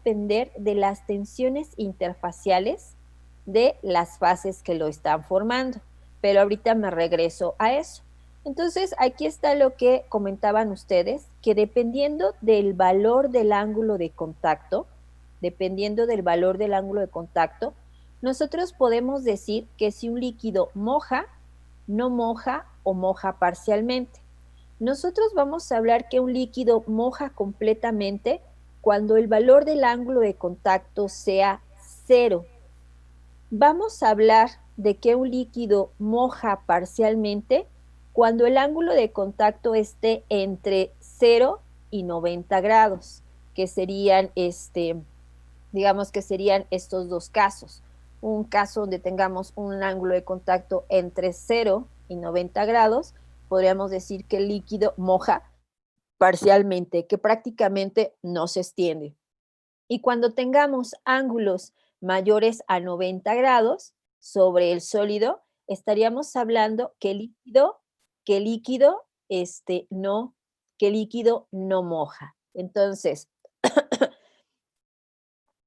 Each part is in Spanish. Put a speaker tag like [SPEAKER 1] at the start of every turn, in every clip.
[SPEAKER 1] depender de las tensiones interfaciales de las fases que lo están formando. Pero ahorita me regreso a eso. Entonces, aquí está lo que comentaban ustedes, que dependiendo del valor del ángulo de contacto, nosotros podemos decir que si un líquido moja, no moja o moja parcialmente. Nosotros vamos a hablar que un líquido moja completamente cuando el valor del ángulo de contacto sea 0. Vamos a hablar de que un líquido moja parcialmente cuando el ángulo de contacto esté entre 0 y 90 grados, que serían, digamos que serían estos dos casos. Un caso donde tengamos un ángulo de contacto entre 0 y 90 grados, podríamos decir que el líquido moja parcialmente, que prácticamente no se extiende. Y cuando tengamos ángulos mayores a 90 grados sobre el sólido, estaríamos hablando que el líquido, no, que el líquido no moja. Entonces,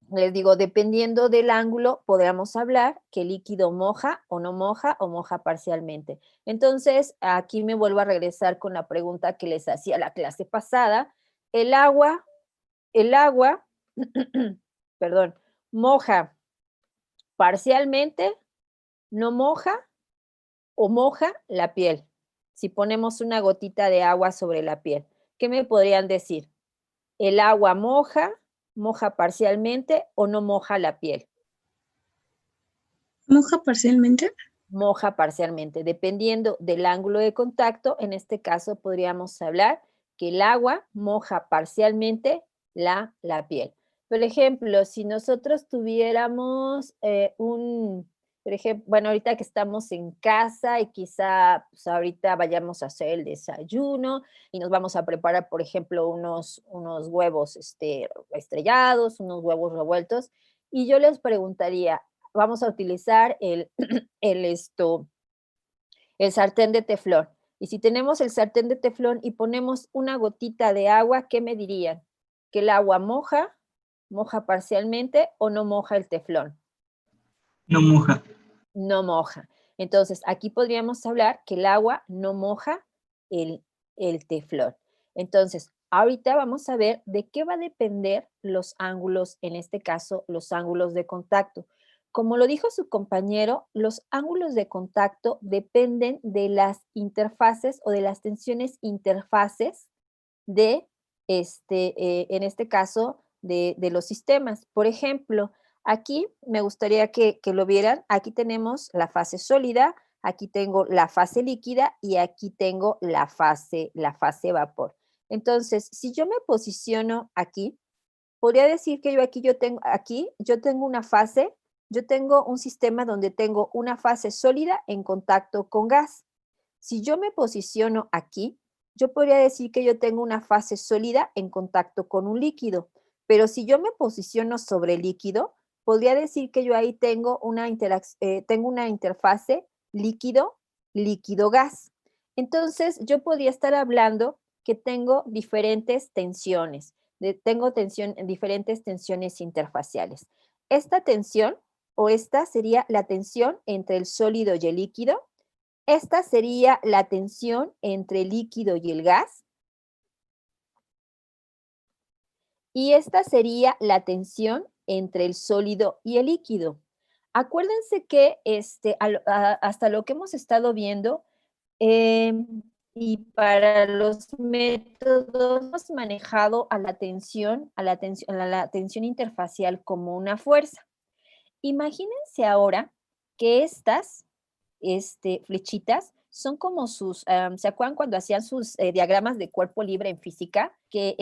[SPEAKER 1] les digo, dependiendo del ángulo, podríamos hablar que el líquido moja o moja parcialmente. Entonces, aquí me vuelvo a regresar con la pregunta que les hacía la clase pasada. El agua, perdón, moja parcialmente, no moja o moja la piel. Si ponemos una gotita de agua sobre la piel, ¿qué me podrían decir? ¿El agua moja parcialmente o no moja la piel?
[SPEAKER 2] ¿Moja parcialmente?
[SPEAKER 1] Moja parcialmente. Dependiendo del ángulo de contacto, en este caso podríamos hablar que el agua moja parcialmente la piel. Por ejemplo, si nosotros tuviéramos por ejemplo, bueno, ahorita que estamos en casa y quizá pues, ahorita vayamos a hacer el desayuno y nos vamos a preparar, por ejemplo, unos huevos estrellados, unos huevos revueltos, y yo les preguntaría, vamos a utilizar el sartén de teflón. Y si tenemos el sartén de teflón y ponemos una gotita de agua, ¿qué me dirían? ¿Que el agua moja parcialmente o no moja el teflón?
[SPEAKER 2] No moja.
[SPEAKER 1] No moja. Entonces, aquí podríamos hablar que el agua no moja el, el teflón. Entonces, ahorita vamos a ver de qué va a depender los ángulos, en este caso, los ángulos de contacto. Como lo dijo su compañero, los ángulos de contacto dependen de las interfaces o de las tensiones interfaces de, en este caso, de los sistemas. Por ejemplo, aquí me gustaría que lo vieran. Aquí tenemos la fase sólida, aquí tengo la fase líquida y aquí tengo la fase vapor. Entonces, si yo me posiciono aquí, podría decir que yo tengo una fase, yo tengo un sistema donde tengo una fase sólida en contacto con gas. Si yo me posiciono aquí, yo podría decir que yo tengo una fase sólida en contacto con un líquido, pero si yo me posiciono sobre el líquido, podría decir que yo ahí tengo una interfase líquido-gas. Entonces, yo podría estar hablando que tengo diferentes tensiones, diferentes tensiones interfaciales. Esta tensión o esta sería la tensión entre el sólido y el líquido. Esta sería la tensión entre el líquido y el gas. Y esta sería la tensión entre el sólido y el líquido. Acuérdense que hasta lo que hemos estado viendo, y para los métodos hemos manejado a la tensión interfacial como una fuerza. Imagínense ahora que estas flechitas son como ¿se acuerdan cuando hacían sus diagramas de cuerpo libre en física? Que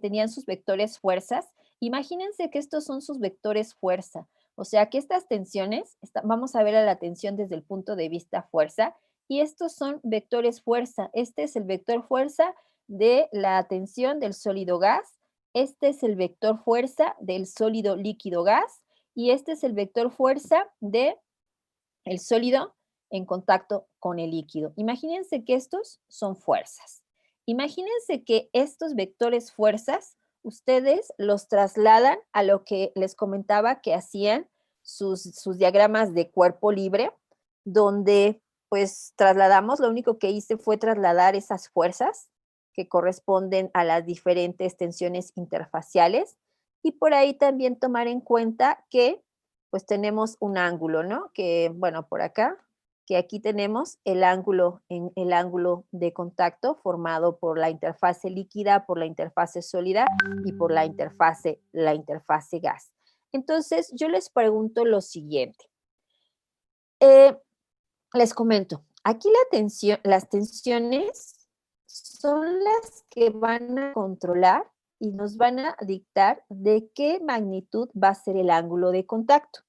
[SPEAKER 1] tenían sus vectores fuerzas. Imagínense que estos son sus vectores fuerza. O sea que estas tensiones, vamos a ver a la tensión desde el punto de vista fuerza, y estos son vectores fuerza. Este es el vector fuerza de la tensión del sólido gas, este es el vector fuerza del sólido líquido gas, y este es el vector fuerza de el sólido en contacto con el líquido. Imagínense que estos son fuerzas. Imagínense que estos vectores fuerzas ustedes los trasladan a lo que les comentaba que hacían sus diagramas de cuerpo libre, donde pues trasladamos, lo único que hice fue trasladar esas fuerzas que corresponden a las diferentes tensiones interfaciales y por ahí también tomar en cuenta que pues tenemos un ángulo, ¿no? Que bueno, por acá, que aquí tenemos el ángulo de contacto formado por la interfase líquida, por la interfase sólida y por la interfase gas. Entonces, yo les pregunto lo siguiente. Les comento, aquí las tensiones son las que van a controlar y nos van a dictar de qué magnitud va a ser el ángulo de contacto.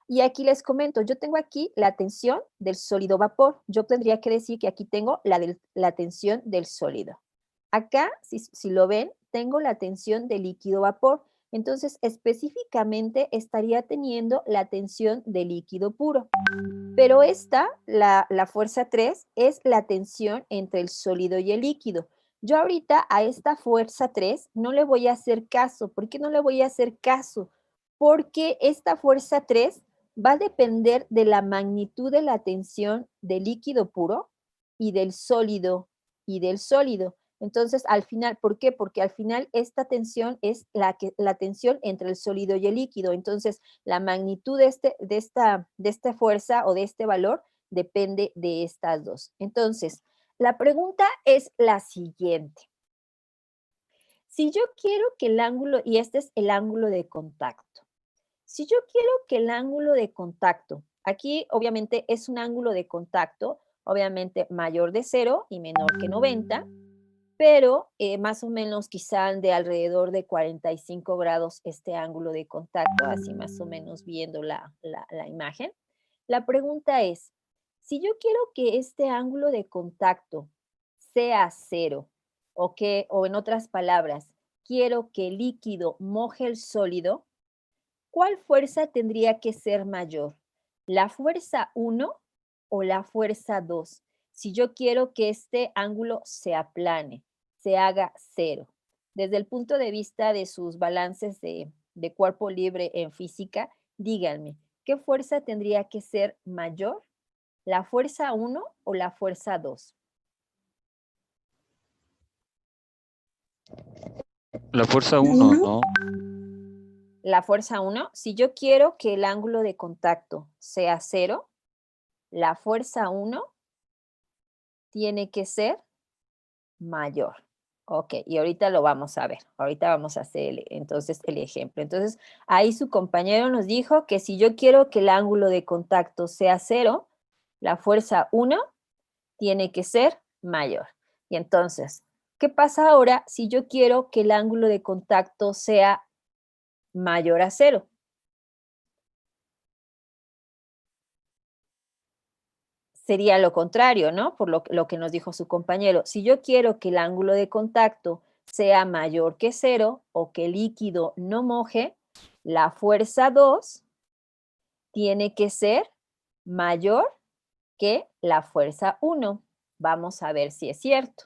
[SPEAKER 1] Y aquí les comento, yo tengo aquí la tensión del sólido vapor. Yo tendría que decir que aquí tengo la tensión del sólido. Acá, si lo ven, tengo la tensión del líquido vapor. Entonces, específicamente estaría teniendo la tensión del líquido puro. Pero esta, la fuerza 3, es la tensión entre el sólido y el líquido. Yo ahorita a esta fuerza 3 no le voy a hacer caso. ¿Por qué no le voy a hacer caso? Porque esta fuerza 3 va a depender de la magnitud de la tensión del líquido puro y del sólido Entonces, al final, ¿por qué? Porque al final esta tensión es la tensión entre el sólido y el líquido. Entonces, la magnitud de esta fuerza o de este valor depende de estas dos. Entonces, la pregunta es la siguiente. Si yo quiero que el ángulo, y este es el ángulo de contacto, si yo quiero que el ángulo de contacto, aquí obviamente es un ángulo de contacto, obviamente mayor de 0 y menor que 90, pero más o menos quizá de alrededor de 45 grados este ángulo de contacto, así más o menos viendo la imagen. La pregunta es, si yo quiero que este ángulo de contacto sea 0, o en otras palabras, quiero que el líquido moje el sólido, ¿cuál fuerza tendría que ser mayor? ¿La fuerza 1 o la fuerza 2? Si yo quiero que este ángulo se aplane, se haga 0. Desde el punto de vista de sus balances de cuerpo libre en física, díganme, ¿qué fuerza tendría que ser mayor? ¿La fuerza 1 o la fuerza 2?
[SPEAKER 3] La fuerza 1, ¿no?
[SPEAKER 1] La fuerza 1, si yo quiero que el ángulo de contacto sea 0, la fuerza 1 tiene que ser mayor. Ok, y ahorita lo vamos a ver. Ahorita vamos a hacer entonces el ejemplo. Entonces, ahí su compañero nos dijo que si yo quiero que el ángulo de contacto sea 0, la fuerza 1 tiene que ser mayor. Y entonces, ¿qué pasa ahora si yo quiero que el ángulo de contacto sea mayor a 0? Sería lo contrario, ¿no? Por lo que nos dijo su compañero. Si yo quiero que el ángulo de contacto sea mayor que 0 o que el líquido no moje, la fuerza 2 tiene que ser mayor que la fuerza 1. Vamos a ver si es cierto.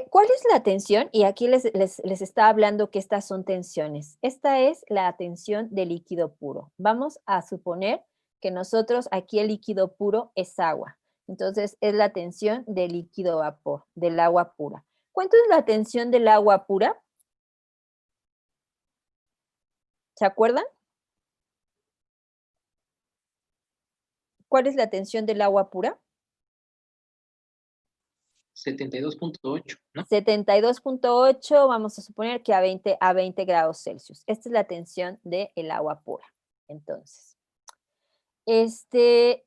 [SPEAKER 1] ¿Cuál es la tensión? Y aquí les está hablando que estas son tensiones. Esta es la tensión del líquido puro. Vamos a suponer que nosotros aquí el líquido puro es agua. Entonces es la tensión del líquido vapor, del agua pura. ¿Cuánto es la tensión del agua pura? ¿Se acuerdan? ¿Cuál es la tensión del agua pura?
[SPEAKER 4] 72.8, ¿no?
[SPEAKER 1] 72.8, vamos a suponer que a 20 grados Celsius. Esta es la tensión del agua pura. Entonces, el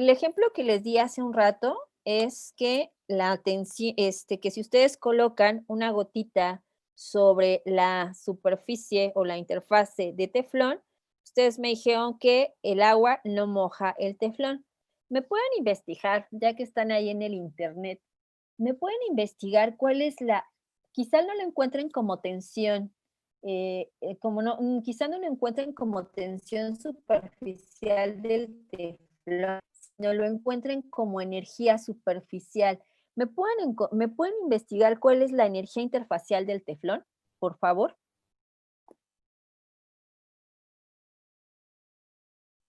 [SPEAKER 1] ejemplo que les di hace un rato es que que si ustedes colocan una gotita sobre la superficie o la interfase de teflón, ustedes me dijeron que el agua no moja el teflón. ¿Me pueden investigar, ya que están ahí en el internet, me pueden investigar cuál es quizá no lo encuentren como tensión, quizá no lo encuentren como tensión superficial del teflón, no lo encuentren como energía superficial. ¿Me pueden investigar cuál es la energía interfacial del teflón, por favor?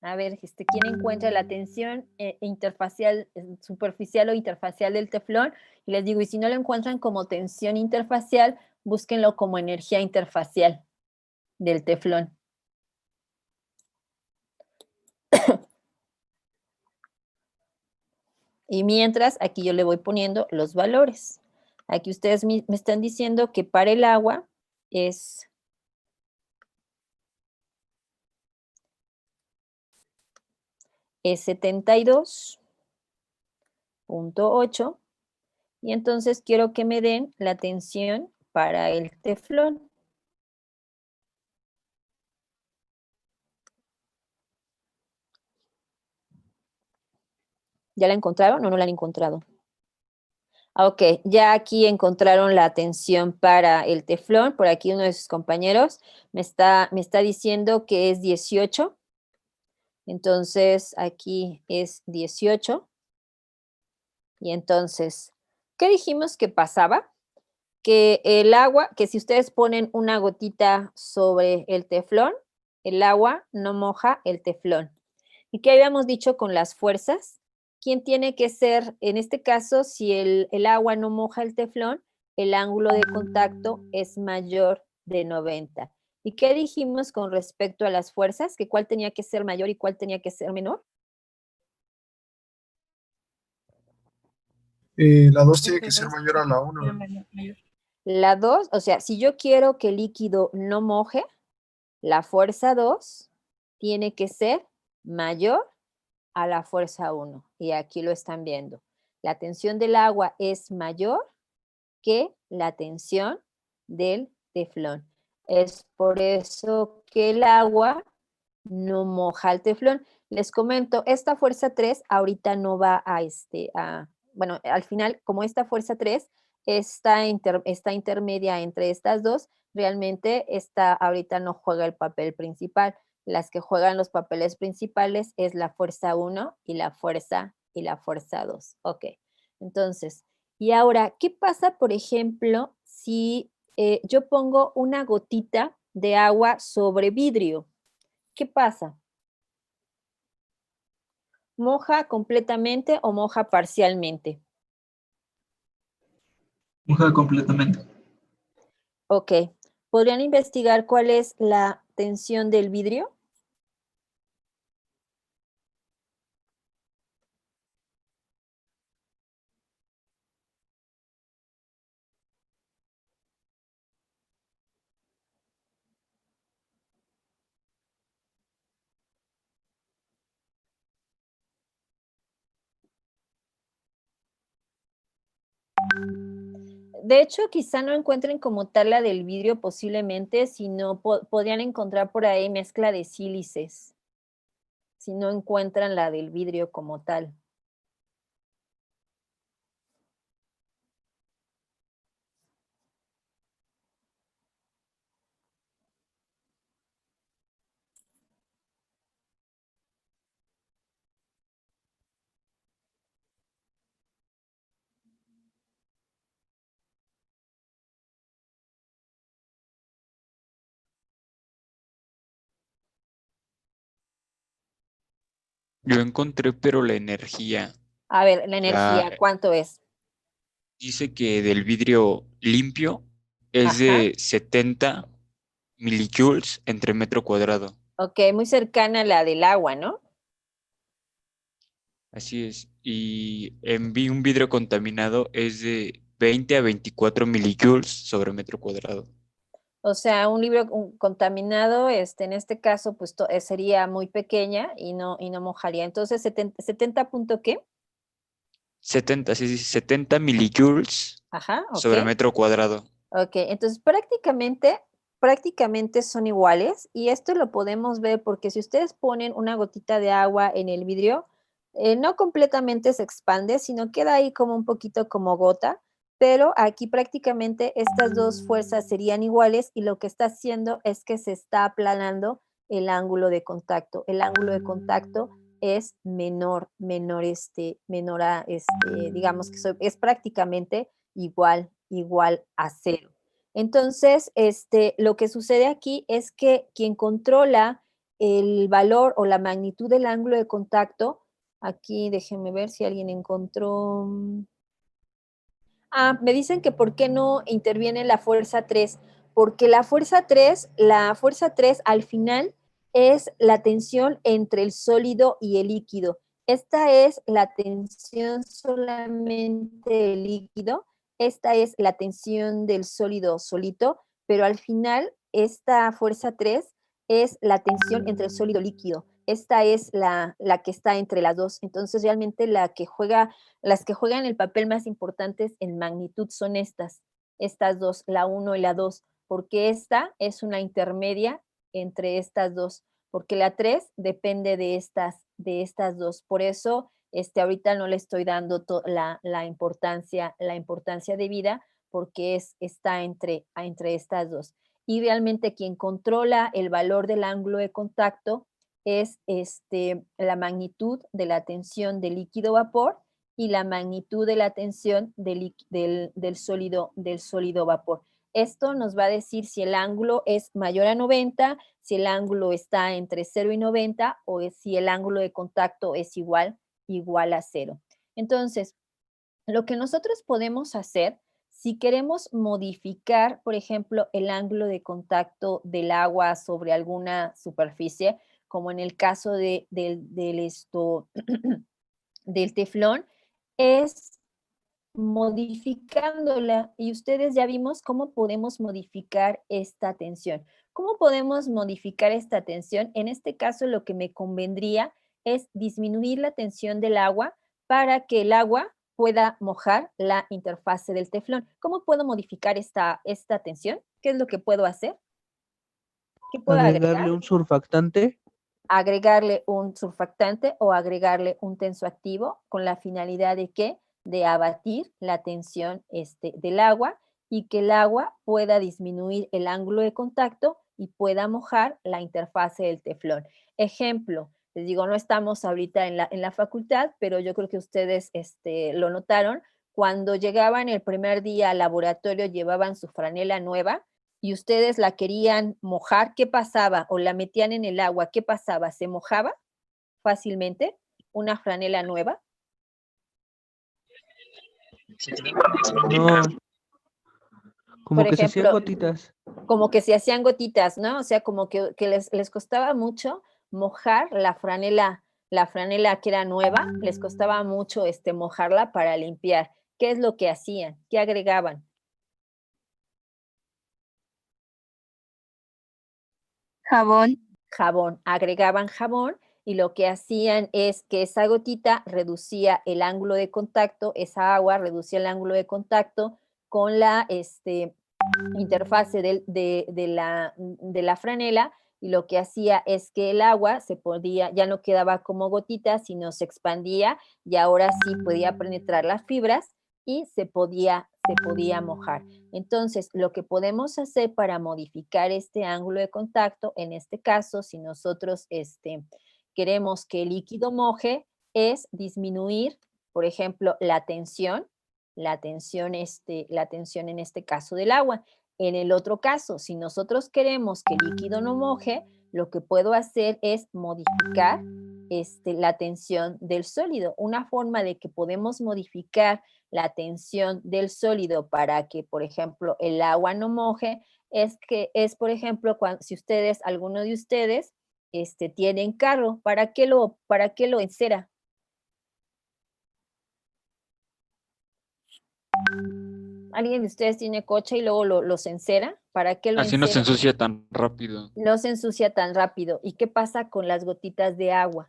[SPEAKER 1] A ver, ¿quién encuentra la tensión interfacial, superficial o interfacial del teflón? Y les digo, y si no lo encuentran como tensión interfacial, búsquenlo como energía interfacial del teflón. Y mientras, aquí yo le voy poniendo los valores. Aquí ustedes me están diciendo que para el agua es 72.8. Y entonces quiero que me den la tensión para el teflón. ¿Ya la encontraron o no la han encontrado? Ok, ya aquí encontraron la tensión para el teflón. Por aquí uno de sus compañeros me está diciendo que es 18. Entonces aquí es 18. Y entonces, ¿qué dijimos que pasaba? Que el agua, que si ustedes ponen una gotita sobre el teflón, el agua no moja el teflón. ¿Y qué habíamos dicho con las fuerzas? ¿Quién tiene que ser, en este caso, si el agua no moja el teflón, el ángulo de contacto es mayor de 90? ¿Y qué dijimos con respecto a las fuerzas? ¿Que cuál tenía que ser mayor y cuál tenía que ser menor?
[SPEAKER 5] La 2 tiene que ser mayor a la 1.
[SPEAKER 1] La 2, o sea, si yo quiero que el líquido no moje, la fuerza 2 tiene que ser mayor a la fuerza 1. Y aquí lo están viendo. La tensión del agua es mayor que la tensión del teflón. Es por eso que el agua no moja el teflón. Les comento, esta fuerza 3 ahorita no va bueno, al final, como esta fuerza 3 está intermedia entre estas dos, realmente esta ahorita no juega el papel principal. Las que juegan los papeles principales es la fuerza 1 y la fuerza 2. Ok, entonces, y ahora, ¿qué pasa, por ejemplo, si yo pongo una gotita de agua sobre vidrio? ¿Qué pasa? ¿Moja completamente o moja parcialmente?
[SPEAKER 2] Moja completamente.
[SPEAKER 1] Ok. ¿Podrían investigar cuál es la tensión del vidrio? De hecho, quizá no encuentren como tal la del vidrio posiblemente, sino podrían encontrar por ahí mezcla de sílices, si no encuentran la del vidrio como tal.
[SPEAKER 3] Yo encontré, pero la energía,
[SPEAKER 1] A ver, la
[SPEAKER 3] o sea,
[SPEAKER 1] energía, ¿cuánto es?
[SPEAKER 3] dice que del vidrio limpio es
[SPEAKER 1] Ajá.
[SPEAKER 3] de 70 milijoules entre metro cuadrado.
[SPEAKER 1] Ok, muy cercana a la del agua, ¿no?
[SPEAKER 3] Así es. Y un vidrio contaminado es de 20 a 24 milijoules sobre metro cuadrado.
[SPEAKER 1] O sea, un libro contaminado, en este caso, pues sería muy pequeña y no mojaría. Entonces, 70 punto ¿qué?
[SPEAKER 3] 70, sí, sí, 70 milijoules
[SPEAKER 1] Ajá, ok.
[SPEAKER 3] sobre metro cuadrado.
[SPEAKER 1] Ok, entonces prácticamente son iguales y esto lo podemos ver porque si ustedes ponen una gotita de agua en el vidrio, no completamente se expande, sino queda ahí como un poquito como gota, pero aquí prácticamente estas dos fuerzas serían iguales y lo que está haciendo es que se está aplanando el ángulo de contacto. El ángulo de contacto es digamos que es prácticamente igual a 0. Entonces, lo que sucede aquí es que quien controla el valor o la magnitud del ángulo de contacto, aquí déjenme ver si alguien encontró. Me dicen que por qué no interviene la fuerza 3, porque la fuerza 3 al final es la tensión entre el sólido y el líquido. Esta es la tensión solamente del líquido, esta es la tensión del sólido solito, pero al final esta fuerza 3 es la tensión entre el sólido y líquido. Esta es la que está entre las dos. Entonces realmente las que juegan el papel más importantes en magnitud son estas dos, la 1 y la 2, porque esta es una intermedia entre estas dos, porque la 3 depende de estas dos. Por eso ahorita no le estoy dando la importancia debida, porque está entre estas dos. Y realmente quien controla el valor del ángulo de contacto es la magnitud de la tensión del líquido vapor y la magnitud de la tensión del sólido vapor. Esto nos va a decir si el ángulo es mayor a 90, si el ángulo está entre 0 y 90 o si el ángulo de contacto es igual a 0. Entonces, lo que nosotros podemos hacer, si queremos modificar, por ejemplo, el ángulo de contacto del agua sobre alguna superficie, como en el caso del teflón, es modificándola. Y ustedes ya vimos cómo podemos modificar esta tensión. ¿Cómo podemos modificar esta tensión? En este caso, lo que me convendría es disminuir la tensión del agua para que el agua pueda mojar la interfase del teflón. ¿Cómo puedo modificar esta tensión? ¿Qué es lo que puedo hacer? ¿Qué puedo agregar?
[SPEAKER 6] Agregarle un surfactante.
[SPEAKER 1] Agregarle un surfactante o agregarle un tensoactivo con la finalidad de ¿qué? De abatir la tensión del agua y que el agua pueda disminuir el ángulo de contacto y pueda mojar la interfase del teflón. Ejemplo, les digo, no estamos ahorita en la facultad, pero yo creo que ustedes lo notaron. Cuando llegaban el primer día al laboratorio llevaban su franela nueva y ustedes la querían mojar, ¿qué pasaba? O la metían en el agua, ¿qué pasaba? ¿Se mojaba fácilmente una franela nueva?
[SPEAKER 6] No, como
[SPEAKER 1] Por
[SPEAKER 6] que se hacían
[SPEAKER 1] ejemplo,
[SPEAKER 6] gotitas.
[SPEAKER 1] como que se hacían gotitas, ¿no? O sea, como que les costaba mucho mojar la franela que era nueva, les costaba mucho mojarla para limpiar. ¿Qué es lo que hacían? ¿Qué agregaban?
[SPEAKER 2] Jabón.
[SPEAKER 1] Jabón, agregaban jabón y lo que hacían es que esa gotita reducía el ángulo de contacto, esa agua reducía el ángulo de contacto con la interfase de la franela y lo que hacía es que el agua ya no quedaba como gotita, sino se expandía y ahora sí podía penetrar las fibras y se podía mojar. Entonces, lo que podemos hacer para modificar este ángulo de contacto, en este caso, si nosotros queremos que el líquido moje, es disminuir, por ejemplo, la tensión en este caso del agua. En el otro caso, si nosotros queremos que el líquido no moje, lo que puedo hacer es modificar la tensión del sólido. Una forma de que podemos modificar la tensión del sólido para que, por ejemplo, el agua no moje, por ejemplo, si alguno de ustedes, tienen carro, ¿para qué lo encera? ¿Alguien de ustedes tiene coche y luego los encera? ¿Para qué lo
[SPEAKER 3] Así no se
[SPEAKER 1] encera?
[SPEAKER 3] ensucia tan rápido.
[SPEAKER 1] No se ensucia tan rápido. ¿Y qué pasa con las gotitas de agua?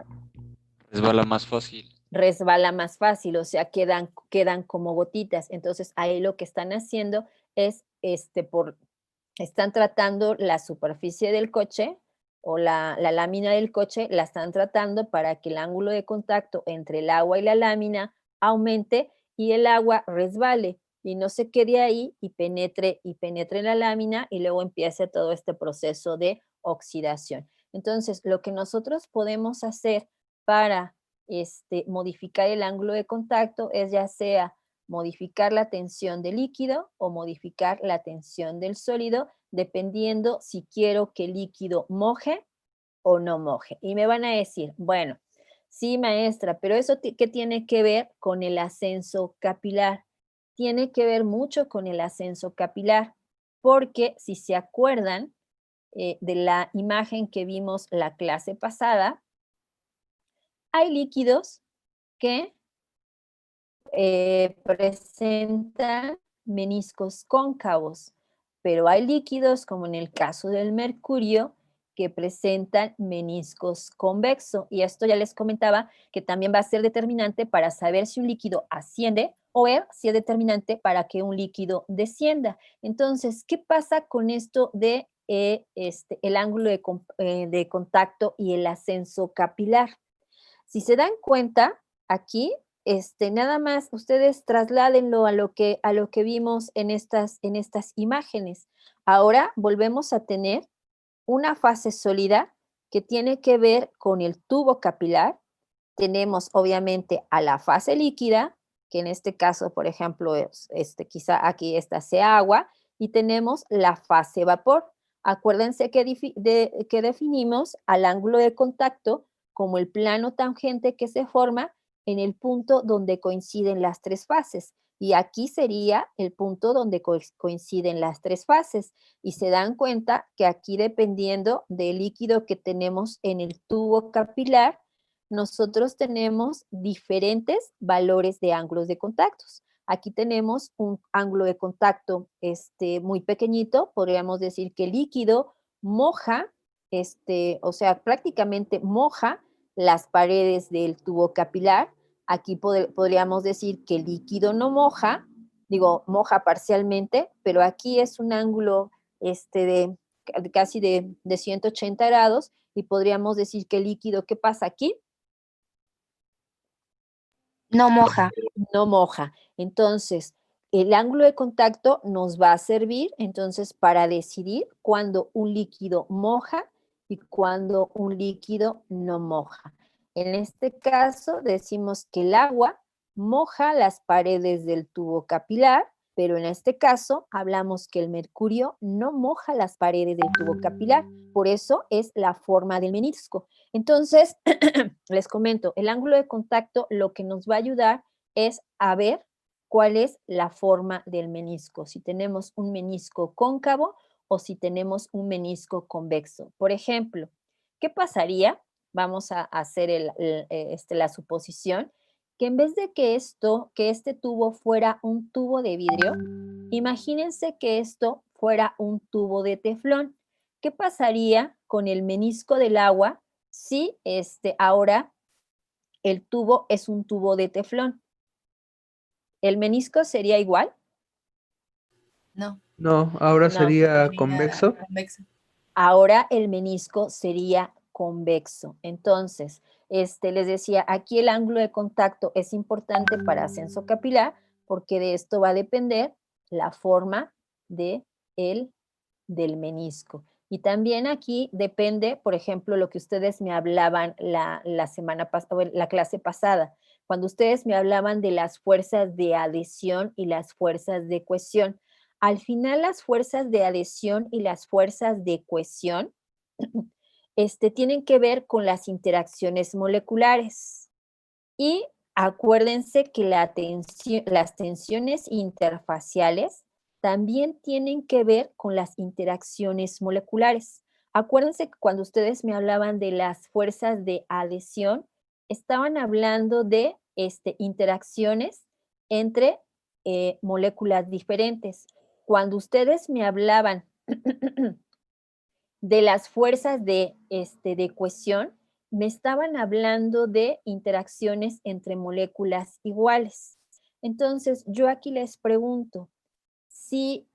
[SPEAKER 3] Resbala más fácil.
[SPEAKER 1] Resbala más fácil, o sea, quedan como gotitas. Entonces, ahí lo que están haciendo es, están tratando la superficie del coche o la lámina del coche, la están tratando para que el ángulo de contacto entre el agua y la lámina aumente y el agua resbale y no se quede ahí y penetre en la lámina y luego empiece todo este proceso de oxidación. Entonces, lo que nosotros podemos hacer para modificar el ángulo de contacto es ya sea modificar la tensión del líquido o modificar la tensión del sólido, dependiendo si quiero que el líquido moje o no moje. Y me van a decir, bueno, sí, maestra, pero ¿eso qué tiene que ver con el ascenso capilar? Tiene que ver mucho con el ascenso capilar, porque si se acuerdan de la imagen que vimos la clase pasada, hay líquidos que presentan meniscos cóncavos, pero hay líquidos, como en el caso del mercurio, que presentan meniscos convexos. Y esto ya les comentaba que también va a ser determinante para saber si un líquido asciende o ver si es determinante para que un líquido descienda. Entonces, ¿qué pasa con esto de el ángulo de contacto y el ascenso capilar? Si se dan cuenta, aquí nada más ustedes trasládenlo a lo que vimos en estas imágenes. Ahora volvemos a tener una fase sólida que tiene que ver con el tubo capilar. Tenemos obviamente a la fase líquida, que en este caso, por ejemplo, quizá aquí esta sea agua, y tenemos la fase vapor. Acuérdense que definimos al ángulo de contacto como el plano tangente que se forma en el punto donde coinciden las tres fases. Y aquí sería el punto donde coinciden las tres fases. Y se dan cuenta que aquí, dependiendo del líquido que tenemos en el tubo capilar, nosotros tenemos diferentes valores de ángulos de contactos. Aquí tenemos un ángulo de contacto muy pequeñito, podríamos decir que el líquido moja, o sea, prácticamente moja las paredes del tubo capilar. Aquí podríamos decir que el líquido no moja, moja parcialmente, pero aquí es un ángulo de casi de 180 grados y podríamos decir que el líquido, ¿qué pasa aquí?
[SPEAKER 2] No moja.
[SPEAKER 1] No moja. Entonces, el ángulo de contacto nos va a servir entonces para decidir cuándo un líquido moja y cuándo un líquido no moja. En este caso decimos que el agua moja las paredes del tubo capilar, pero en este caso hablamos que el mercurio no moja las paredes del tubo capilar, por eso es la forma del menisco. Entonces, les comento, el ángulo de contacto lo que nos va a ayudar es a ver cuál es la forma del menisco, si tenemos un menisco cóncavo o si tenemos un menisco convexo. Por ejemplo, ¿qué pasaría? Vamos a hacer la suposición que en vez de que este tubo fuera un tubo de vidrio, imagínense que esto fuera un tubo de teflón. ¿Qué pasaría con el menisco del agua si ahora el tubo es un tubo de teflón? ¿El menisco sería igual?
[SPEAKER 7] No.
[SPEAKER 6] No, ahora
[SPEAKER 1] No.
[SPEAKER 6] sería
[SPEAKER 7] Sería
[SPEAKER 6] convexo.
[SPEAKER 7] convexo.
[SPEAKER 1] Ahora el menisco sería convexo. Entonces, les decía, aquí el ángulo de contacto es importante para ascenso capilar porque de esto va a depender la forma del menisco. Y también aquí depende, por ejemplo, lo que ustedes me hablaban la semana pasada, la clase pasada, cuando ustedes me hablaban de las fuerzas de adhesión y las fuerzas de cohesión. Al final, las fuerzas de adhesión y las fuerzas de cohesión tienen que ver con las interacciones moleculares. Y acuérdense que las tensiones interfaciales también tienen que ver con las interacciones moleculares. Acuérdense que cuando ustedes me hablaban de las fuerzas de adhesión, estaban hablando de interacciones entre moléculas diferentes. Cuando ustedes me hablaban de las fuerzas de cohesión, me estaban hablando de interacciones entre moléculas iguales. Entonces, yo aquí les pregunto, si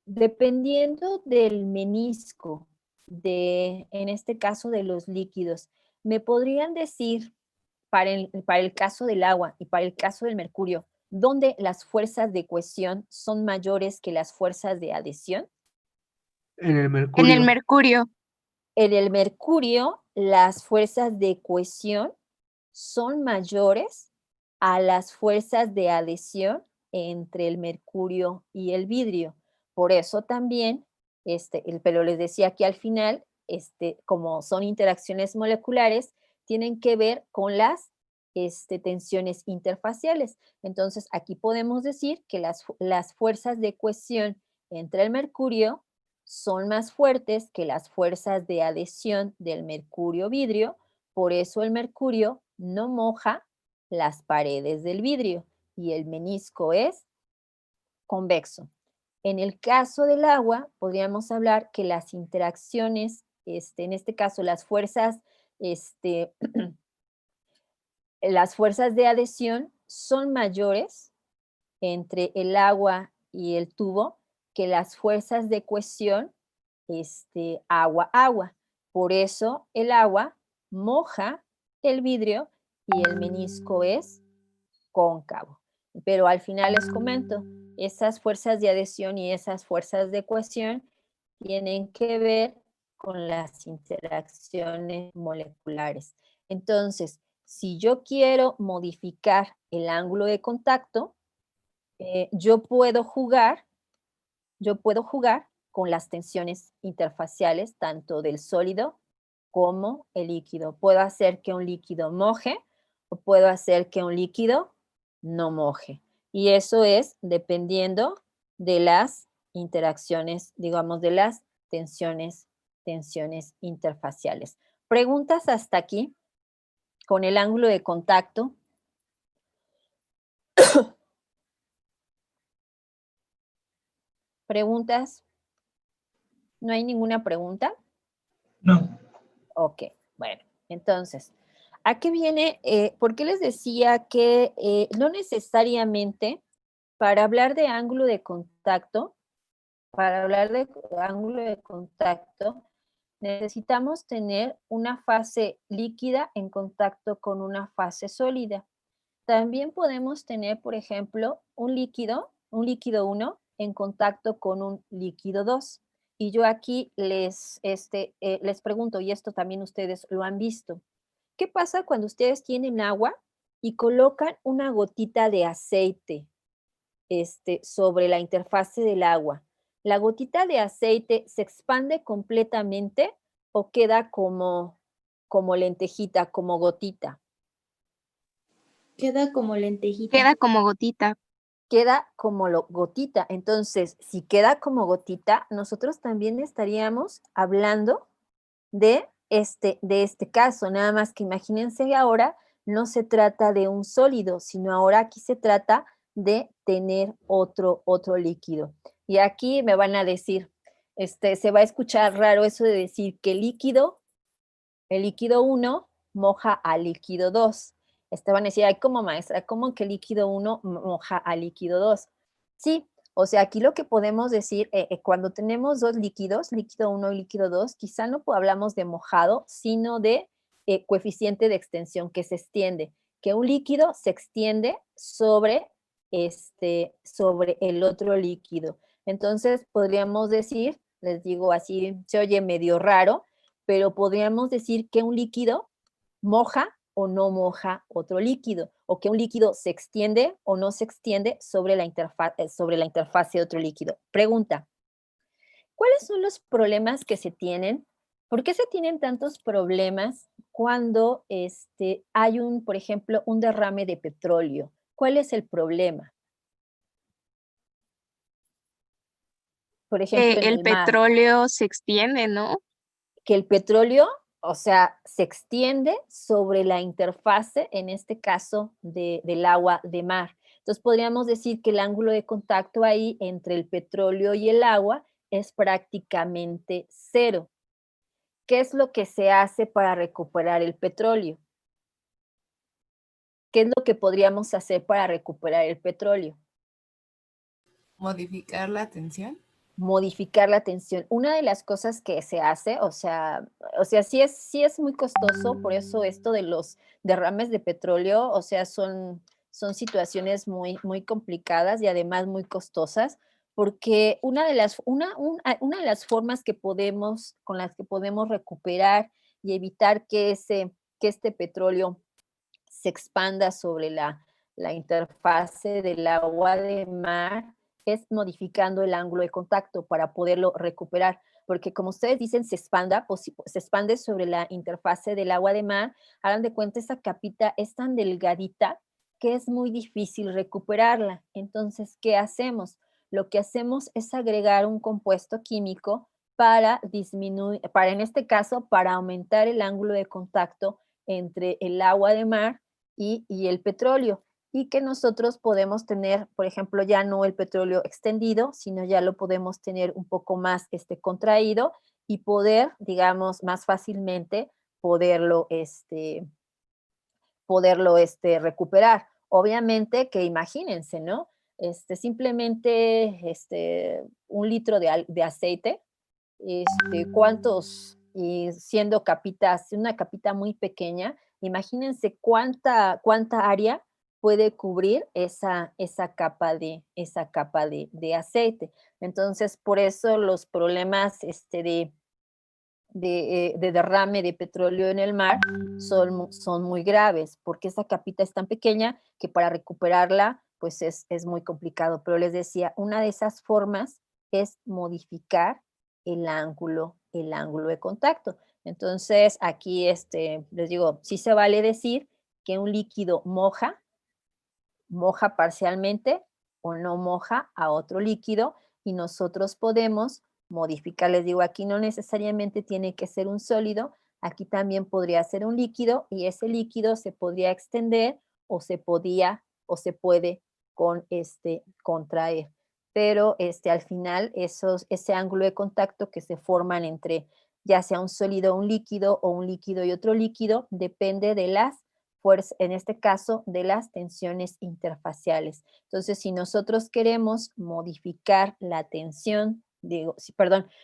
[SPEAKER 1] dependiendo del menisco, en este caso de los líquidos, ¿me podrían decir, para el caso del agua y para el caso del mercurio, dónde las fuerzas de cohesión son mayores que las fuerzas de adhesión?
[SPEAKER 6] En el
[SPEAKER 2] En
[SPEAKER 6] mercurio.
[SPEAKER 2] el mercurio.
[SPEAKER 1] En el mercurio, las fuerzas de cohesión son mayores a las fuerzas de adhesión entre el mercurio y el vidrio. Por eso también, pero les decía que al final, como son interacciones moleculares, tienen que ver con las tensiones interfaciales. Entonces, aquí podemos decir que las fuerzas de cohesión entre el mercurio son más fuertes que las fuerzas de adhesión del mercurio-vidrio, por eso el mercurio no moja las paredes del vidrio y el menisco es convexo. En el caso del agua, podríamos hablar que las interacciones, en este caso las fuerzas, las fuerzas de adhesión son mayores entre el agua y el tubo que las fuerzas de cohesión agua-agua. Por eso el agua moja el vidrio y el menisco es cóncavo. Pero al final les comento, esas fuerzas de adhesión y esas fuerzas de cohesión tienen que ver con las interacciones moleculares. Entonces, si yo quiero modificar el ángulo de contacto, yo puedo jugar con las tensiones interfaciales, tanto del sólido como el líquido. Puedo hacer que un líquido moje o puedo hacer que un líquido no moje. Y eso es dependiendo de las interacciones, digamos, de las tensiones interfaciales. ¿Preguntas hasta aquí con el ángulo de contacto? ¿Preguntas? ¿No hay ninguna pregunta?
[SPEAKER 6] No.
[SPEAKER 1] Ok, bueno, entonces, ¿a qué viene? ¿Por qué les decía que no necesariamente para hablar de ángulo de contacto, necesitamos tener una fase líquida en contacto con una fase sólida? También podemos tener, por ejemplo, un líquido 1 en contacto con un líquido 2. Y yo aquí les pregunto, y esto también ustedes lo han visto, ¿qué pasa cuando ustedes tienen agua y colocan una gotita de aceite sobre la interfase del agua? ¿La gotita de aceite se expande completamente o queda como lentejita, como gotita?
[SPEAKER 8] Queda como lentejita.
[SPEAKER 2] Queda como gotita.
[SPEAKER 1] Queda como gotita. Entonces, si queda como gotita, nosotros también estaríamos hablando de este caso. Nada más que imagínense ahora, no se trata de un sólido, sino ahora aquí se trata de tener otro líquido. Y aquí me van a decir, se va a escuchar raro eso de decir que el líquido 1 moja al líquido 2. Van a decir, ay, como maestra, ¿cómo que líquido 1 moja al líquido 2? Sí, o sea, aquí lo que podemos decir, cuando tenemos dos líquidos, líquido 1 y líquido 2, quizá no hablamos de mojado, sino de coeficiente de extensión que se extiende, que un líquido se extiende sobre el otro líquido. Entonces, podríamos decir, les digo así, se oye medio raro, pero podríamos decir que un líquido moja o no moja otro líquido, o que un líquido se extiende o no se extiende sobre la interfaz de otro líquido. Pregunta, ¿cuáles son los problemas que se tienen? ¿Por qué se tienen tantos problemas cuando hay por ejemplo, un derrame de petróleo? ¿Cuál es el problema? Por ejemplo, en
[SPEAKER 2] El
[SPEAKER 1] el mar.
[SPEAKER 2] petróleo se extiende, ¿no?
[SPEAKER 1] Que el petróleo, o sea, se extiende sobre la interfase, en este caso, del agua de mar. Entonces, podríamos decir que el ángulo de contacto ahí entre el petróleo y el agua es prácticamente 0. ¿Qué es lo que se hace para recuperar el petróleo? ¿Qué es lo que podríamos hacer para recuperar el petróleo?
[SPEAKER 7] Modificar la tensión.
[SPEAKER 1] Modificar la tensión. Una de las cosas que se hace, o sea, sí es muy costoso, por eso esto de los derrames de petróleo, o sea, son situaciones muy, muy complicadas y además muy costosas, porque una de las formas con las que podemos recuperar y evitar que este petróleo se expanda sobre la interfase del agua de mar, es modificando el ángulo de contacto para poderlo recuperar, porque como ustedes dicen, se expande sobre la interfase del agua de mar. Hagan de cuenta, esa capita es tan delgadita que es muy difícil recuperarla. Entonces, ¿qué hacemos? Lo que hacemos es agregar un compuesto químico para disminuir, en este caso, para aumentar el ángulo de contacto entre el agua de mar y el petróleo, y que nosotros podemos tener, por ejemplo, ya no el petróleo extendido, sino ya lo podemos tener un poco más contraído y poder, digamos, más fácilmente poderlo recuperar. Obviamente que imagínense, ¿no? Simplemente un litro de aceite, ¿cuántos? Y siendo capitas, una capita muy pequeña, imagínense cuánta área puede cubrir esa capa de aceite. Entonces, por eso los problemas de derrame de petróleo en el mar son muy graves, porque esa capita es tan pequeña que para recuperarla pues es muy complicado. Pero les decía, una de esas formas es modificar el ángulo de contacto. Entonces aquí les digo, sí se vale decir que un líquido moja parcialmente o no moja a otro líquido, y nosotros podemos modificar. Les digo, aquí no necesariamente tiene que ser un sólido, aquí también podría ser un líquido, y ese líquido se podría extender o se puede contraer. Pero al final ese ángulo de contacto que se forman entre ya sea un sólido o un líquido, o un líquido y otro líquido, depende de las fuerza, en este caso, de las tensiones interfaciales. Entonces, si nosotros queremos modificar la tensión,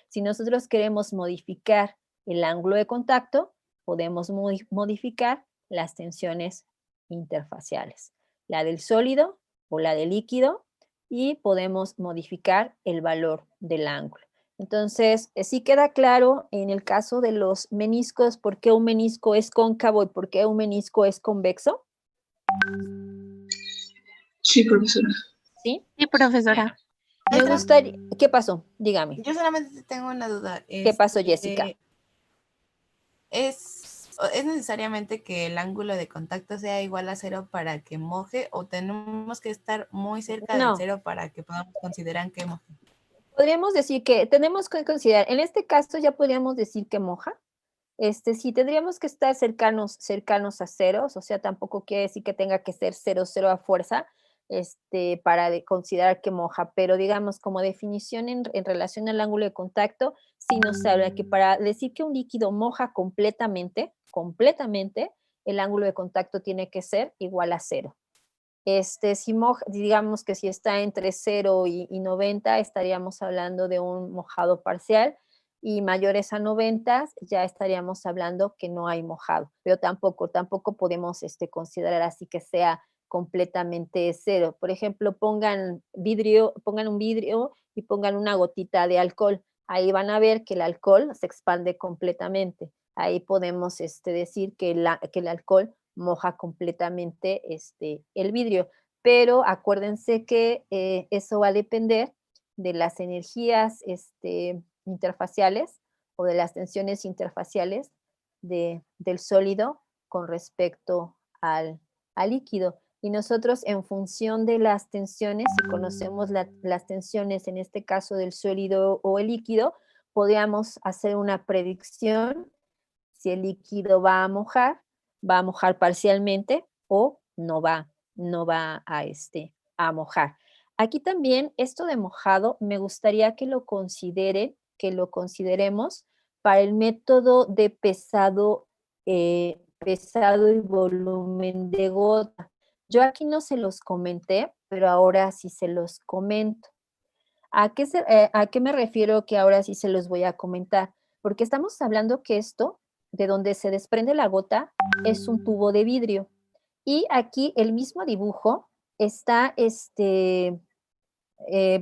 [SPEAKER 1] si nosotros queremos modificar el ángulo de contacto, podemos modificar las tensiones interfaciales, la del sólido o la del líquido, y podemos modificar el valor del ángulo. Entonces, sí queda claro en el caso de los meniscos por qué un menisco es cóncavo y por qué un menisco es convexo.
[SPEAKER 4] Sí, profesora.
[SPEAKER 1] ¿Sí?
[SPEAKER 2] Sí, profesora.
[SPEAKER 1] Me gustaría... ¿Qué pasó? Dígame.
[SPEAKER 7] Yo solamente tengo una duda.
[SPEAKER 1] ¿Qué pasó, Jessica?
[SPEAKER 7] ¿Es necesariamente que el ángulo de contacto sea igual a 0 para que moje, o tenemos que estar muy cerca del
[SPEAKER 1] No.
[SPEAKER 7] 0 para que podamos considerar que moje?
[SPEAKER 1] Podríamos decir que tenemos que considerar, en este caso ya podríamos decir que moja. Sí, tendríamos que estar cercanos a ceros, o sea, tampoco quiere decir que tenga que ser 0, 0 a fuerza, para considerar que moja, pero digamos como definición en relación al ángulo de contacto, sí nos habla que para decir que un líquido moja completamente, el ángulo de contacto tiene que ser igual a 0. Si moja, digamos que si está entre 0 y 90, estaríamos hablando de un mojado parcial, y mayores a 90 ya estaríamos hablando que no hay mojado, pero tampoco podemos considerar así que sea completamente 0. Por ejemplo, pongan un vidrio y pongan una gotita de alcohol. Ahí van a ver que el alcohol se expande completamente. Ahí podemos decir que el alcohol moja completamente el vidrio, pero acuérdense que eso va a depender de las energías interfaciales o de las tensiones interfaciales del sólido con respecto al líquido. Y nosotros, en función de las tensiones, si conocemos las tensiones, en este caso del sólido o el líquido, podríamos hacer una predicción si el líquido va a mojar parcialmente o no va a mojar. Aquí también esto de mojado me gustaría que lo consideremos para el método de pesado y volumen de gota. Yo aquí no se los comenté, pero ahora sí se los comento. ¿A qué me refiero que ahora sí se los voy a comentar? Porque estamos hablando que esto, de donde se desprende la gota, es un tubo de vidrio. Y aquí el mismo dibujo está,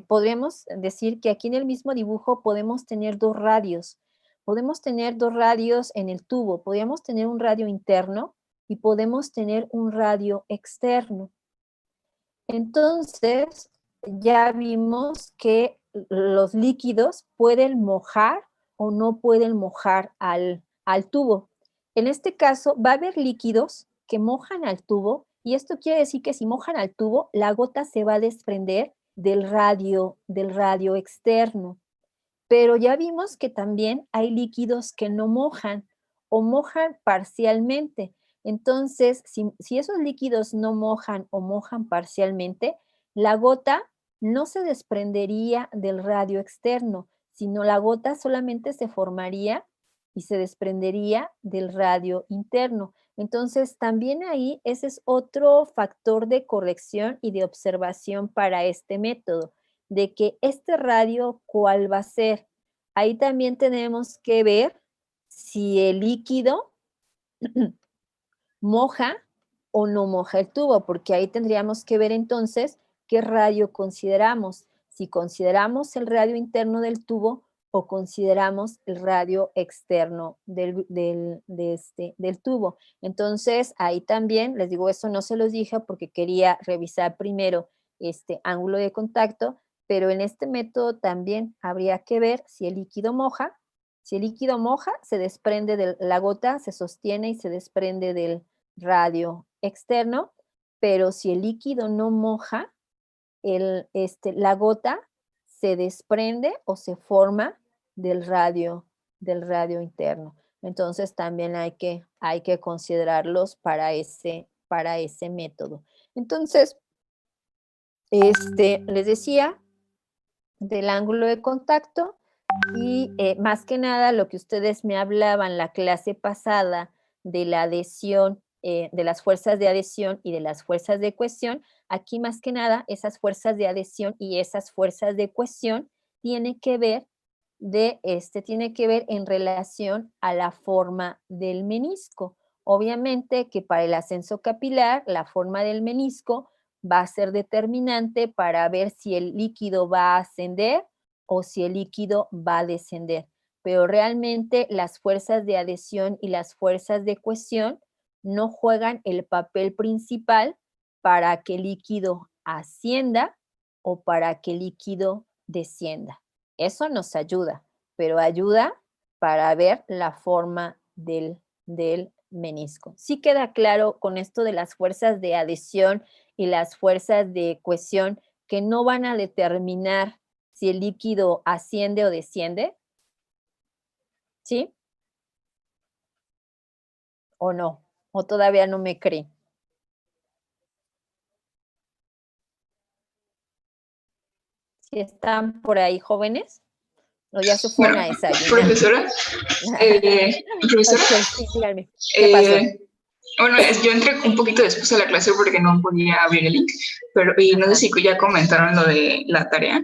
[SPEAKER 1] podríamos decir que aquí en el mismo dibujo podemos tener dos radios. Podemos tener dos radios en el tubo. Podríamos tener un radio interno y podemos tener un radio externo. Entonces, ya vimos que los líquidos pueden mojar o no pueden mojar al tubo. En este caso, va a haber líquidos que mojan al tubo, y esto quiere decir que si mojan al tubo, la gota se va a desprender del radio externo. Pero ya vimos que también hay líquidos que no mojan o mojan parcialmente. Entonces, si esos líquidos no mojan o mojan parcialmente, la gota no se desprendería del radio externo, sino la gota solamente se formaría y se desprendería del radio interno. Entonces, también ahí ese es otro factor de corrección y de observación para este método, de que este radio, ¿cuál va a ser? Ahí también tenemos que ver si el líquido moja o no moja el tubo, porque ahí tendríamos que ver entonces qué radio consideramos, si consideramos el radio interno del tubo o consideramos el radio externo del tubo. Entonces, ahí también, les digo, eso no se los dije porque quería revisar primero este ángulo de contacto, pero en este método también habría que ver si el líquido moja. Si el líquido moja, se desprende de la gota, se sostiene y se desprende del radio externo, pero si el líquido no moja, la gota se desprende o se forma del radio interno. Entonces también hay que considerarlos para ese método. Entonces, les decía del ángulo de contacto y más que nada lo que ustedes me hablaban la clase pasada de la adhesión, de las fuerzas de adhesión y de las fuerzas de cohesión, aquí más que nada esas fuerzas de adhesión y esas fuerzas de cohesión tiene que ver en relación a la forma del menisco. Obviamente que para el ascenso capilar, la forma del menisco va a ser determinante para ver si el líquido va a ascender o si el líquido va a descender. Pero realmente las fuerzas de adhesión y las fuerzas de cohesión no juegan el papel principal para que el líquido ascienda o para que el líquido descienda. Eso nos ayuda, pero ayuda para ver la forma del menisco. ¿Sí queda claro con esto de las fuerzas de adhesión y las fuerzas de cohesión que no van a determinar si el líquido asciende o desciende? ¿Sí? ¿O no? ¿O todavía no me cree? ¿Sí están por ahí jóvenes? ¿O ya se fueron a desayunar?
[SPEAKER 8] Profesora, profesora,
[SPEAKER 1] Ok, sí, dígame. ¿Qué pasó?
[SPEAKER 8] Bueno, yo entré un poquito después a la clase porque no podía abrir el link, y no sé si ya comentaron lo de la tarea,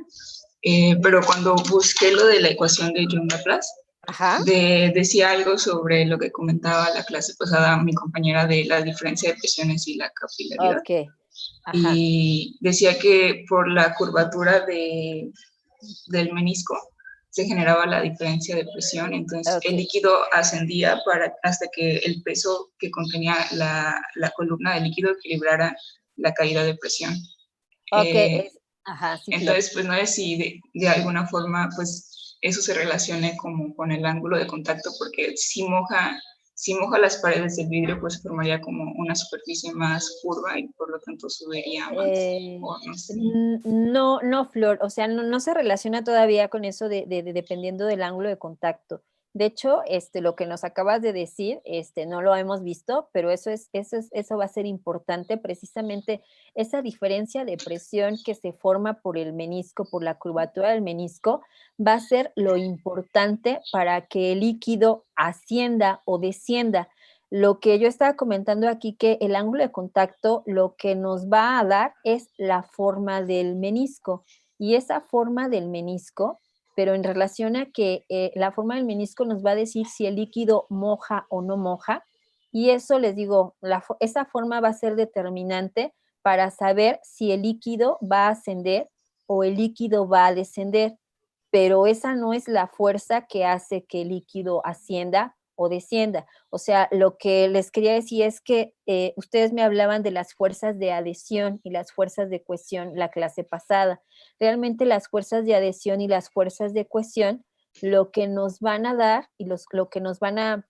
[SPEAKER 8] pero cuando busqué lo de la ecuación de Young-Laplace, decía algo sobre lo que comentaba la clase pasada mi compañera de la diferencia de presiones y la capilaridad.
[SPEAKER 1] Ok.
[SPEAKER 8] Y decía que por la curvatura del menisco se generaba la diferencia de presión, entonces el líquido ascendía hasta que el peso que contenía la columna de líquido equilibrara la caída de presión.
[SPEAKER 1] Sí,
[SPEAKER 8] entonces, pues no sé si de alguna forma pues eso se relacione como con el ángulo de contacto, porque si moja las paredes del vidrio, pues formaría como una superficie más curva y por lo tanto subiría más. No sé.
[SPEAKER 1] No, Flor, o sea, no se relaciona todavía con eso de dependiendo del ángulo de contacto. De hecho, lo que nos acabas de decir, no lo hemos visto, pero eso va a ser importante, precisamente esa diferencia de presión que se forma por el menisco, por la curvatura del menisco, va a ser lo importante para que el líquido ascienda o descienda. Lo que yo estaba comentando aquí, que el ángulo de contacto lo que nos va a dar es la forma del menisco, y esa forma del menisco, pero en relación a que la forma del menisco nos va a decir si el líquido moja o no moja, y eso les digo, esa forma va a ser determinante para saber si el líquido va a ascender o el líquido va a descender, pero esa no es la fuerza que hace que el líquido ascienda o descienda. O sea, lo que les quería decir es que ustedes me hablaban de las fuerzas de adhesión y las fuerzas de cohesión la clase pasada. Realmente las fuerzas de adhesión y las fuerzas de cohesión, lo que nos van a dar y lo que nos van a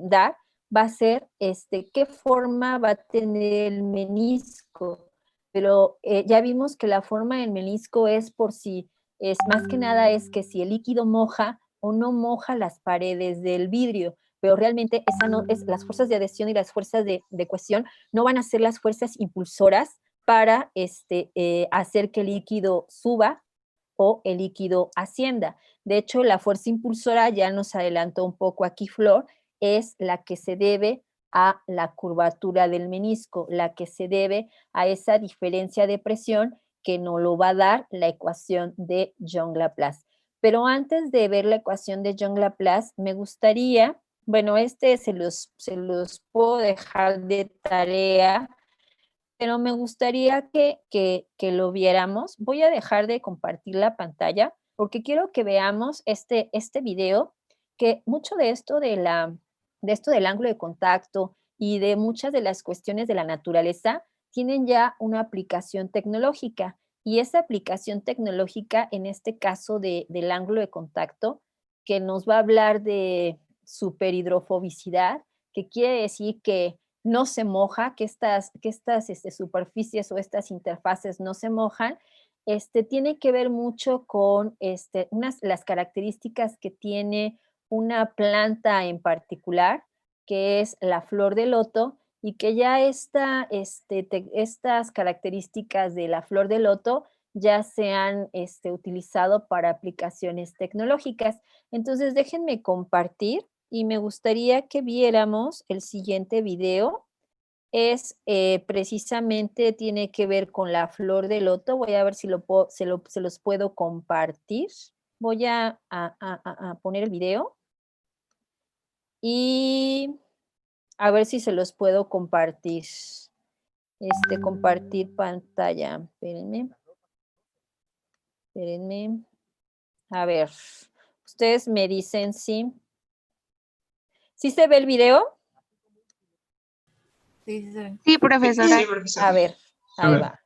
[SPEAKER 1] dar va a ser qué forma va a tener el menisco. Pero ya vimos que la forma del menisco es por si, más que nada es que si el líquido moja o no moja las paredes del vidrio, pero realmente las fuerzas de adhesión y las fuerzas de cohesión no van a ser las fuerzas impulsoras para hacer que el líquido suba o el líquido ascienda. De hecho, la fuerza impulsora, ya nos adelantó un poco aquí Flor, es la que se debe a la curvatura del menisco, la que se debe a esa diferencia de presión que nos lo va a dar la ecuación de Young-Laplace. Pero antes de ver la ecuación de Young-Laplace, me gustaría, bueno, se los puedo dejar de tarea, pero me gustaría que lo viéramos. Voy a dejar de compartir la pantalla porque quiero que veamos este video, que mucho de esto del ángulo de contacto y de muchas de las cuestiones de la naturaleza tienen ya una aplicación tecnológica. Y esa aplicación tecnológica, en este caso del ángulo de contacto, que nos va a hablar de superhidrofobicidad, que quiere decir que no se moja, que estas superficies o estas interfaces no se mojan, tiene que ver mucho con las características que tiene una planta en particular, que es la flor de loto, y que ya estas características de la flor de loto ya se han utilizado para aplicaciones tecnológicas. Entonces, déjenme compartir y me gustaría que viéramos el siguiente video. Precisamente tiene que ver con la flor de loto. Voy a ver si se los puedo compartir. Voy a poner el video y a ver si se los puedo compartir. Compartir pantalla. Espérenme. Espérenme. A ver, ustedes me dicen si. ¿Sí se ve el video?
[SPEAKER 7] Sí, sí, sí.
[SPEAKER 2] Sí, profesora.
[SPEAKER 8] Sí, profesor.
[SPEAKER 1] A ver, ahí
[SPEAKER 5] ver.
[SPEAKER 1] va.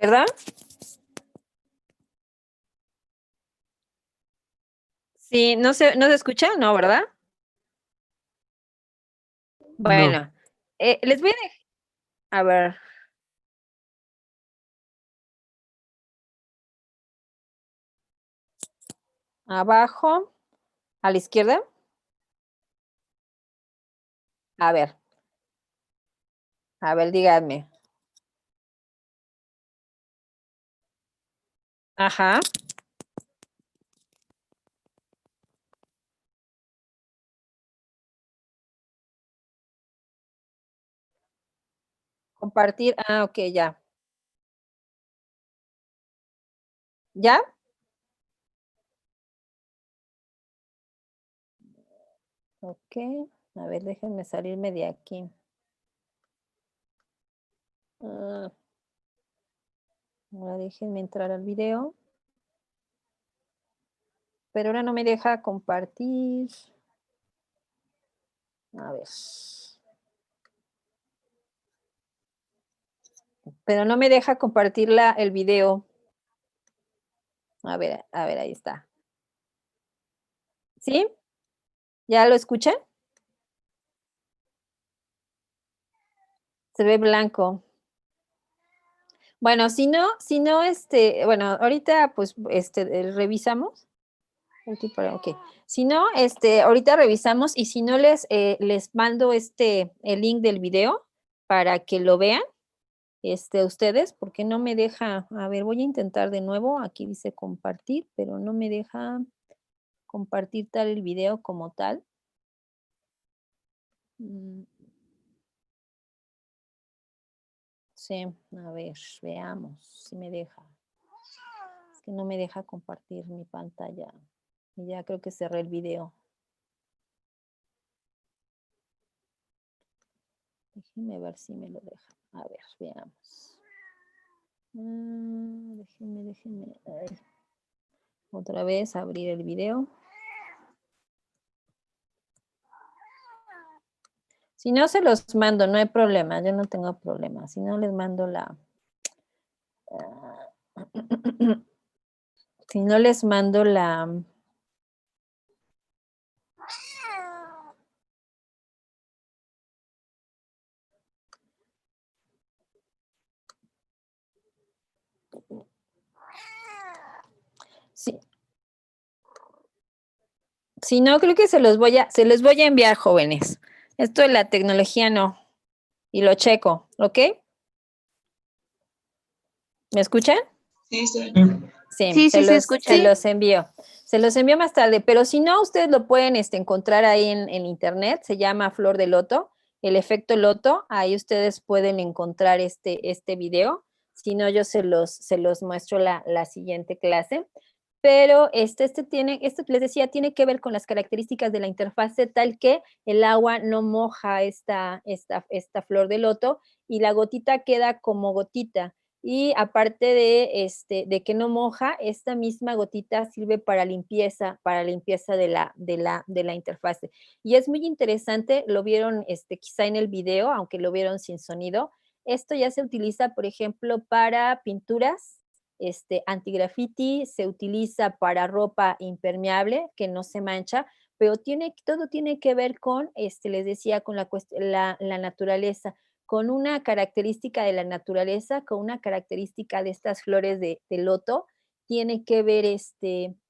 [SPEAKER 1] ¿Verdad? Sí, ¿no se escucha? No, ¿verdad? Bueno, les voy a dejar, a ver. Abajo, a la izquierda. A ver, díganme. Ajá. Compartir, ok, ya. ¿Ya? Ok, a ver, déjenme salirme de aquí. Ahora déjenme entrar al video. Pero ahora no me deja compartir. A ver. Pero no me deja compartir el video. A ver, ahí está. ¿Sí? ¿Ya lo escuchan? Se ve blanco. Bueno, si no, bueno, ahorita pues revisamos. Ok. Si no, ahorita revisamos y si no les mando el link del video para que lo vean. ustedes, porque no me deja, a ver, voy a intentar de nuevo, aquí dice compartir, pero no me deja compartir tal el video como tal. Sí, a ver, veamos si me deja. Es que no me deja compartir mi pantalla. Y ya creo que cerré el video. Déjenme ver si me lo deja. A ver, veamos. Déjenme. Ay. Otra vez abrir el video. Si no se los mando, no hay problema. Yo no tengo problema. Si no les mando la... si no les mando la... Sí. Si no, creo que se los voy a enviar, jóvenes. Esto de la tecnología no. Y lo checo, ¿ok? ¿Me escuchan?
[SPEAKER 8] Sí, sí.
[SPEAKER 2] Sí, sí, se escucha.
[SPEAKER 1] Se los envío. Se los envío más tarde, pero si no, ustedes lo pueden encontrar ahí en internet. Se llama Flor de Loto, el efecto Loto. Ahí ustedes pueden encontrar este video. Si no, yo se los muestro la siguiente clase. Pero esto les decía, tiene que ver con las características de la interfase tal que el agua no moja esta flor de loto y la gotita queda como gotita. Y aparte de que no moja, esta misma gotita sirve para limpieza de la interfase. Y es muy interesante, lo vieron quizá en el video, aunque lo vieron sin sonido. Esto ya se utiliza, por ejemplo, para pinturas, anti-graffiti, se utiliza para ropa impermeable que no se mancha, pero todo tiene que ver con, les decía, con la naturaleza, con una característica de la naturaleza, con una característica de estas flores de loto, tiene que ver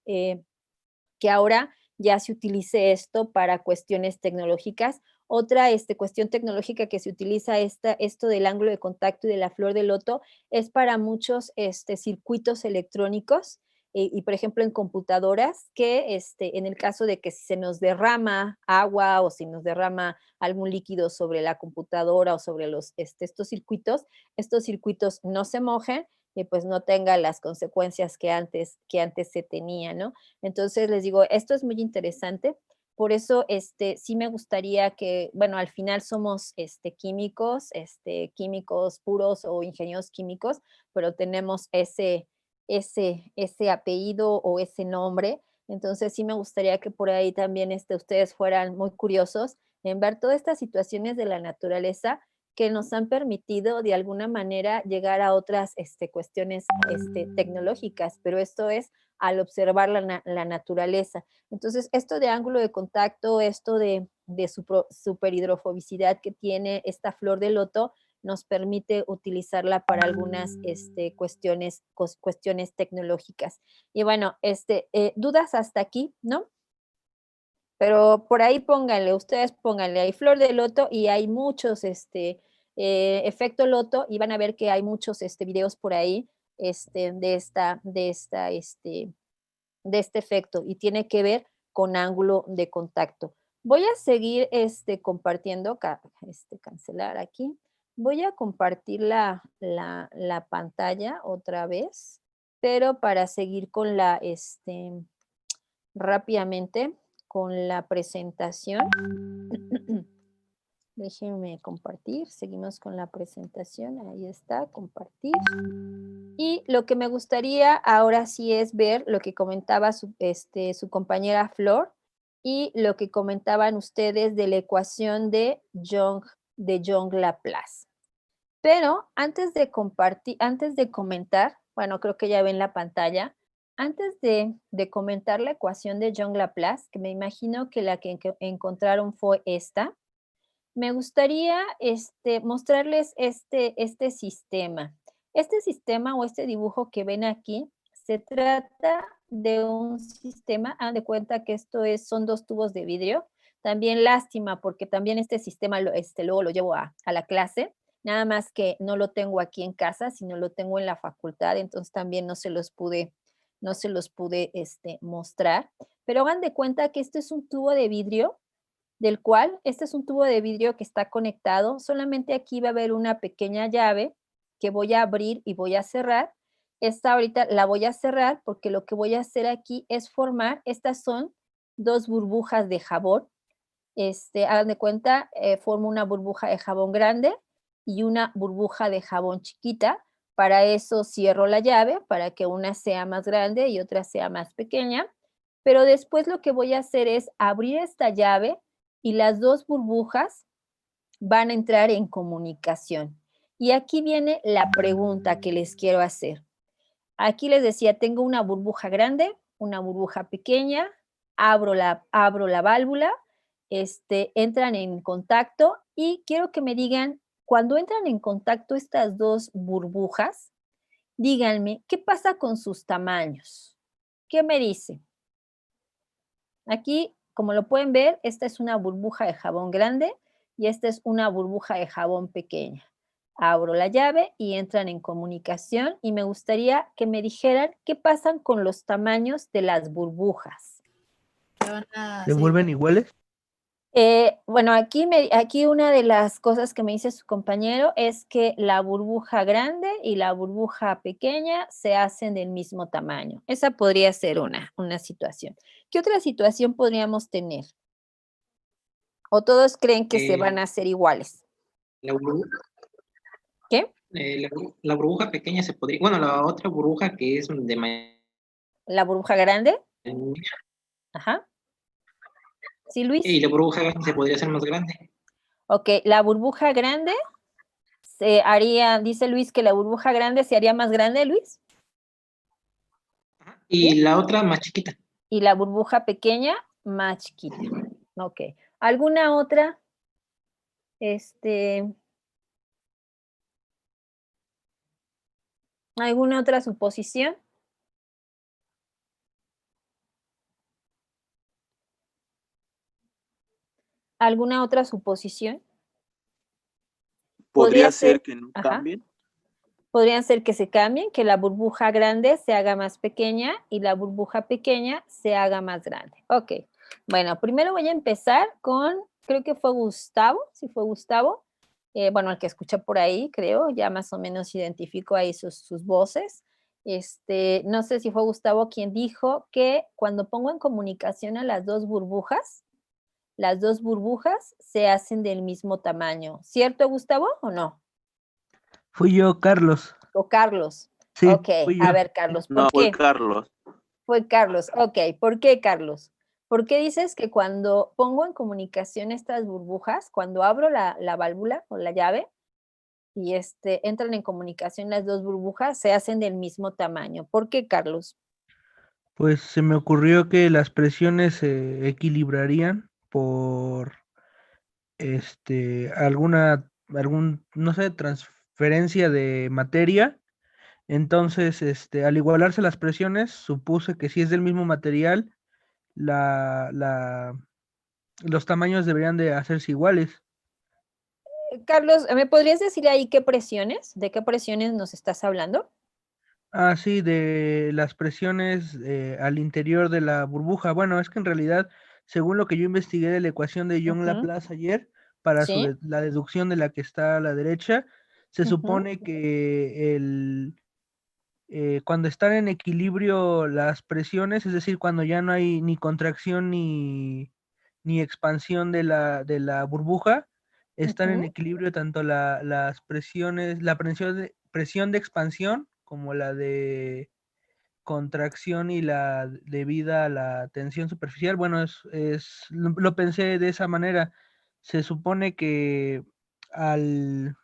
[SPEAKER 1] que ahora ya se utilice esto para cuestiones tecnológicas. Otra cuestión tecnológica que se utiliza esto del ángulo de contacto y de la flor de loto es para muchos circuitos electrónicos y, por ejemplo, en computadoras que en el caso de que si se nos derrama agua o si nos derrama algún líquido sobre la computadora o sobre estos circuitos no se mojen y pues no tenga las consecuencias que antes se tenía, ¿no? Entonces les digo, esto es muy interesante. Por eso sí me gustaría que, bueno, al final somos químicos puros o ingenieros químicos, pero tenemos ese apellido o ese nombre. Entonces sí me gustaría que por ahí también ustedes fueran muy curiosos en ver todas estas situaciones de la naturaleza que nos han permitido de alguna manera llegar a otras cuestiones tecnológicas, pero esto es al observar la naturaleza. Entonces, esto de ángulo de contacto, esto de superhidrofobicidad que tiene esta flor de loto, nos permite utilizarla para algunas cuestiones tecnológicas. Y bueno, dudas hasta aquí, ¿no? Pero por ahí ustedes pónganle, hay flor de loto y hay muchos, efecto loto, y van a ver que hay muchos videos por ahí de este efecto y tiene que ver con ángulo de contacto. Voy a seguir compartiendo, cancelar aquí. Voy a compartir la pantalla otra vez, pero para seguir con rápidamente con la presentación. Déjenme compartir, seguimos con la presentación, ahí está, compartir. Y lo que me gustaría ahora sí es ver lo que comentaba su compañera Flor y lo que comentaban ustedes de la ecuación de Young-Laplace. Pero antes de comentar, bueno, creo que ya ven la pantalla, antes de comentar la ecuación de Young-Laplace, que me imagino que la que encontraron fue esta, me gustaría mostrarles este sistema. Este sistema o este dibujo que ven aquí, se trata de un sistema, hagan de cuenta que son dos tubos de vidrio. También lástima, porque también este sistema luego lo llevo a la clase, Nada más que no lo tengo aquí en casa, sino lo tengo en la facultad, entonces también no se los pude mostrar. Pero hagan de cuenta que este es un tubo de vidrio, este es un tubo de vidrio que está conectado, solamente aquí va a haber una pequeña llave que voy a abrir y voy a cerrar. Esta ahorita la voy a cerrar porque lo que voy a hacer aquí es formar, estas son 2 burbujas de jabón. Hagan de cuenta, formo una burbuja de jabón grande y una burbuja de jabón chiquita. Para eso cierro la llave, para que una sea más grande y otra sea más pequeña. Pero después lo que voy a hacer es abrir esta llave y las 2 burbujas van a entrar en comunicación. Y aquí viene la pregunta que les quiero hacer. Aquí les decía, tengo una burbuja grande, una burbuja pequeña, abro la válvula, entran en contacto y quiero que me digan, cuando entran en contacto estas 2 burbujas, díganme, ¿qué pasa con sus tamaños? ¿Qué me dice? Aquí, como lo pueden ver, esta es una burbuja de jabón grande y esta es una burbuja de jabón pequeña. Abro la llave y entran en comunicación y me gustaría que me dijeran qué pasan con los tamaños de las burbujas.
[SPEAKER 6] ¿Se vuelven iguales?
[SPEAKER 1] Bueno, aquí una de las cosas que me dice su compañero es que la burbuja grande y la burbuja pequeña se hacen del mismo tamaño. Esa podría ser una situación. ¿Qué otra situación podríamos tener? ¿O todos creen que se van a hacer iguales?
[SPEAKER 4] La burbuja,
[SPEAKER 1] ¿Qué?
[SPEAKER 4] la burbuja pequeña se podría, bueno, la otra burbuja que es de
[SPEAKER 1] ¿La burbuja grande?
[SPEAKER 4] mayor,
[SPEAKER 1] Ajá. ¿Sí, Luis?
[SPEAKER 4] y la burbuja grande se podría hacer más grande.
[SPEAKER 1] Ok, la burbuja grande se haría, dice Luis que la burbuja grande se haría más grande, Luis.
[SPEAKER 4] Y
[SPEAKER 1] ¿Sí?
[SPEAKER 4] la otra más chiquita.
[SPEAKER 1] Y la burbuja pequeña más chiquita. Ok. ¿Alguna otra? ¿Alguna otra suposición? ¿Alguna otra suposición?
[SPEAKER 9] ¿Podría ser que no
[SPEAKER 1] ajá,
[SPEAKER 9] cambien?
[SPEAKER 1] podrían ser que se cambien, que la burbuja grande se haga más pequeña y la burbuja pequeña se haga más grande. Ok. Bueno, primero voy a empezar con, creo que fue Gustavo, sí fue Gustavo. Bueno, el que escucha por ahí, creo, ya más o menos identifico ahí sus voces. No sé si fue Gustavo quien dijo que cuando pongo en comunicación a las 2 burbujas se hacen del mismo tamaño. ¿Cierto, Gustavo, o no?
[SPEAKER 6] Fui yo, Carlos.
[SPEAKER 1] ¿O Carlos?
[SPEAKER 6] Sí,
[SPEAKER 1] Ok,
[SPEAKER 6] fui yo.
[SPEAKER 1] a ver, Carlos, ¿por
[SPEAKER 9] No, fue
[SPEAKER 1] qué?
[SPEAKER 9] Carlos.
[SPEAKER 1] Fue Carlos, ok. ¿Por qué, Carlos? ¿Por qué dices que cuando pongo en comunicación estas burbujas, cuando abro la válvula o la llave y entran en comunicación las 2 burbujas, se hacen del mismo tamaño? ¿Por qué, Carlos?
[SPEAKER 6] Pues se me ocurrió que las presiones se equilibrarían por no sé, transferencia de materia. Entonces, al igualarse las presiones, supuse que si es del mismo material, los tamaños deberían de hacerse iguales.
[SPEAKER 1] Carlos, ¿me podrías decir ahí qué presiones? ¿De qué presiones nos estás hablando?
[SPEAKER 6] Ah, sí, de las presiones al interior de la burbuja. Bueno, es que en realidad, según lo que yo investigué de la ecuación de Young Laplace ayer, para
[SPEAKER 1] Sí.
[SPEAKER 6] la deducción de la que está a la derecha, se
[SPEAKER 1] Ujú.
[SPEAKER 6] supone que cuando están en equilibrio las presiones, es decir, cuando ya no hay ni contracción ni expansión de la burbuja, están en
[SPEAKER 1] Ujú.
[SPEAKER 6] equilibrio tanto las presiones, la presión de expansión como la de contracción y la debida a la tensión superficial. Bueno, lo pensé de esa manera. Se supone que al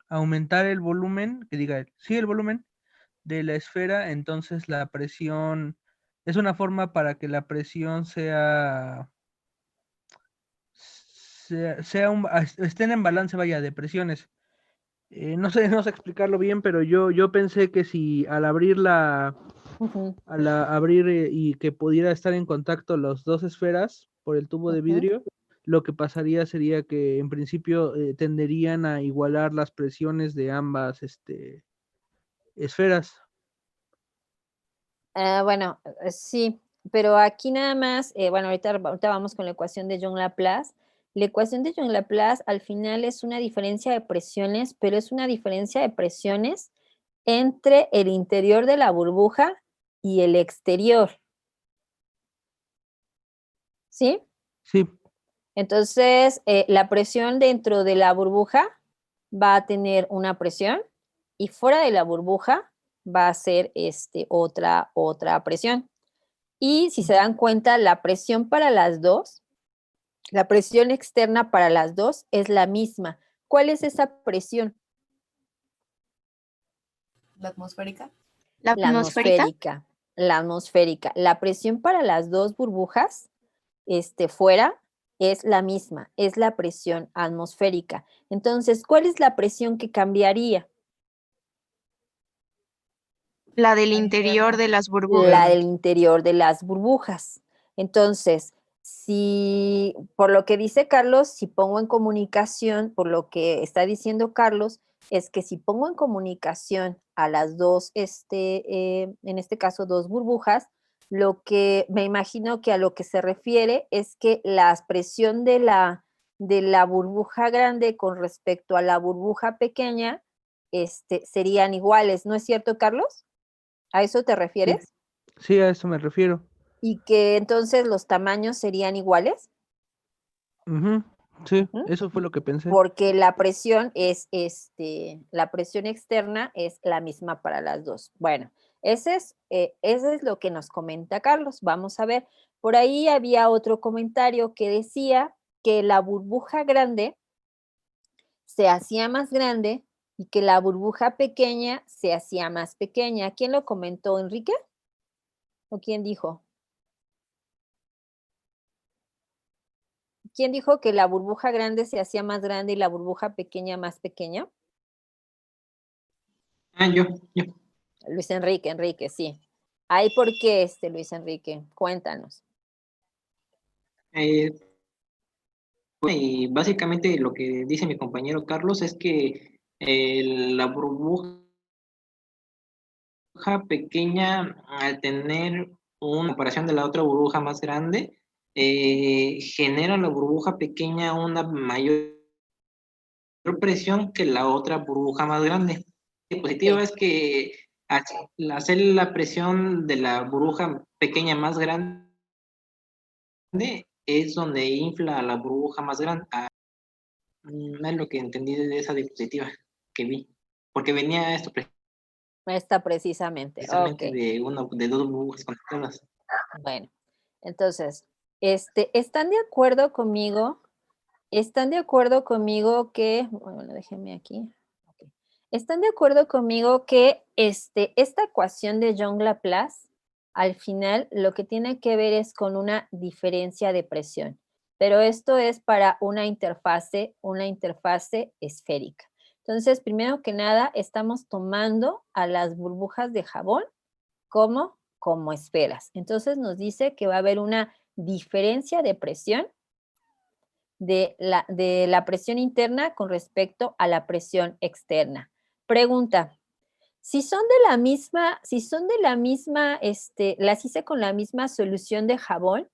[SPEAKER 6] aumentar el volumen, el volumen de la esfera, entonces la presión es una forma para que la presión estén en balance, vaya, de presiones. No sé explicarlo bien, pero yo pensé que si al abrir
[SPEAKER 1] Ujú.
[SPEAKER 6] abrir y que pudiera estar en contacto las 2 esferas por el tubo de
[SPEAKER 1] Ujú.
[SPEAKER 6] vidrio, lo que pasaría sería que en principio tenderían a igualar las presiones de ambas esferas.
[SPEAKER 1] Bueno, sí, pero aquí nada más, bueno, ahorita vamos con la ecuación de Young-Laplace. La ecuación de Young-Laplace al final es una diferencia de presiones, pero es una diferencia de presiones entre el interior de la burbuja y el exterior. ¿Sí?
[SPEAKER 6] Sí.
[SPEAKER 1] Entonces, la presión dentro de la burbuja va a tener una presión y fuera de la burbuja va a ser otra presión. Y si se dan cuenta, la presión para las dos, la presión externa para las dos es la misma. ¿Cuál es esa presión?
[SPEAKER 7] ¿La atmosférica?
[SPEAKER 2] ¿La atmosférica?
[SPEAKER 1] La atmosférica. La presión para las dos burbujas fuera es la misma, es la presión atmosférica. Entonces, ¿cuál es la presión que cambiaría?
[SPEAKER 2] La del interior de las burbujas.
[SPEAKER 1] La del interior de las burbujas. Entonces, si, por lo que dice Carlos, si pongo en comunicación, por lo que está diciendo Carlos, es que si pongo en comunicación a las dos, en este caso, dos burbujas, lo que me imagino que a lo que se refiere es que la presión de la burbuja grande con respecto a la burbuja pequeña, serían iguales, ¿no es cierto, Carlos? ¿A eso te refieres?
[SPEAKER 6] Sí, a eso me refiero.
[SPEAKER 1] ¿Y que entonces los tamaños serían iguales?
[SPEAKER 6] Sí, eso fue lo que pensé.
[SPEAKER 1] Porque la presión es, la presión externa es la misma para las dos. Bueno, ese es lo que nos comenta Carlos. Vamos a ver, por ahí había otro comentario que decía que la burbuja grande se hacía más grande y que la burbuja pequeña se hacía más pequeña. ¿Quién lo comentó, Enrique? ¿O quién dijo? ¿Quién dijo que la burbuja grande se hacía más grande y la burbuja pequeña más pequeña?
[SPEAKER 4] Yo.
[SPEAKER 1] Luis Enrique, sí. ¿Ay, por qué Luis Enrique? Cuéntanos.
[SPEAKER 4] Y básicamente lo que dice mi compañero Carlos es que la burbuja pequeña, al tener una comparación de la otra burbuja más grande, genera la burbuja pequeña una mayor presión que la otra burbuja más grande. El positivo es que al hacer la presión de la burbuja pequeña más grande es donde infla a la burbuja más grande. Es lo que entendí de esa diapositiva que vi, porque venía esto
[SPEAKER 1] Esta precisamente.
[SPEAKER 4] precisamente
[SPEAKER 1] Okay.
[SPEAKER 4] de dos burbujas conectadas.
[SPEAKER 1] Bueno, entonces, ¿están de acuerdo conmigo? ¿Están de acuerdo conmigo que, bueno, déjenme aquí. Okay. ¿Están de acuerdo conmigo que esta ecuación de Young-Laplace, al final, lo que tiene que ver es con una diferencia de presión? Pero esto es para una interfase esférica. Entonces, primero que nada, estamos tomando a las burbujas de jabón como esferas. Entonces, nos dice que va a haber una diferencia de presión de la presión interna con respecto a la presión externa. Pregunta, si son de la misma, las hice con la misma solución de jabón,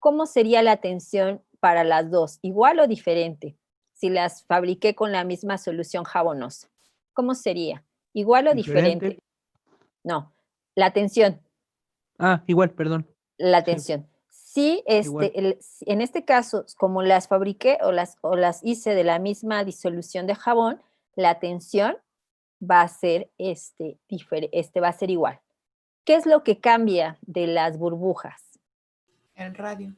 [SPEAKER 1] ¿cómo sería la tensión para las dos? ¿Igual o diferente? Si las fabriqué con la misma solución jabonosa, ¿cómo sería? ¿Igual o diferente? No, la tensión.
[SPEAKER 6] Igual, perdón.
[SPEAKER 1] La tensión. Sí, en este caso, como las fabriqué o las hice de la misma disolución de jabón, la tensión va a ser va a ser igual. ¿Qué es lo que cambia de las burbujas?
[SPEAKER 7] El radio.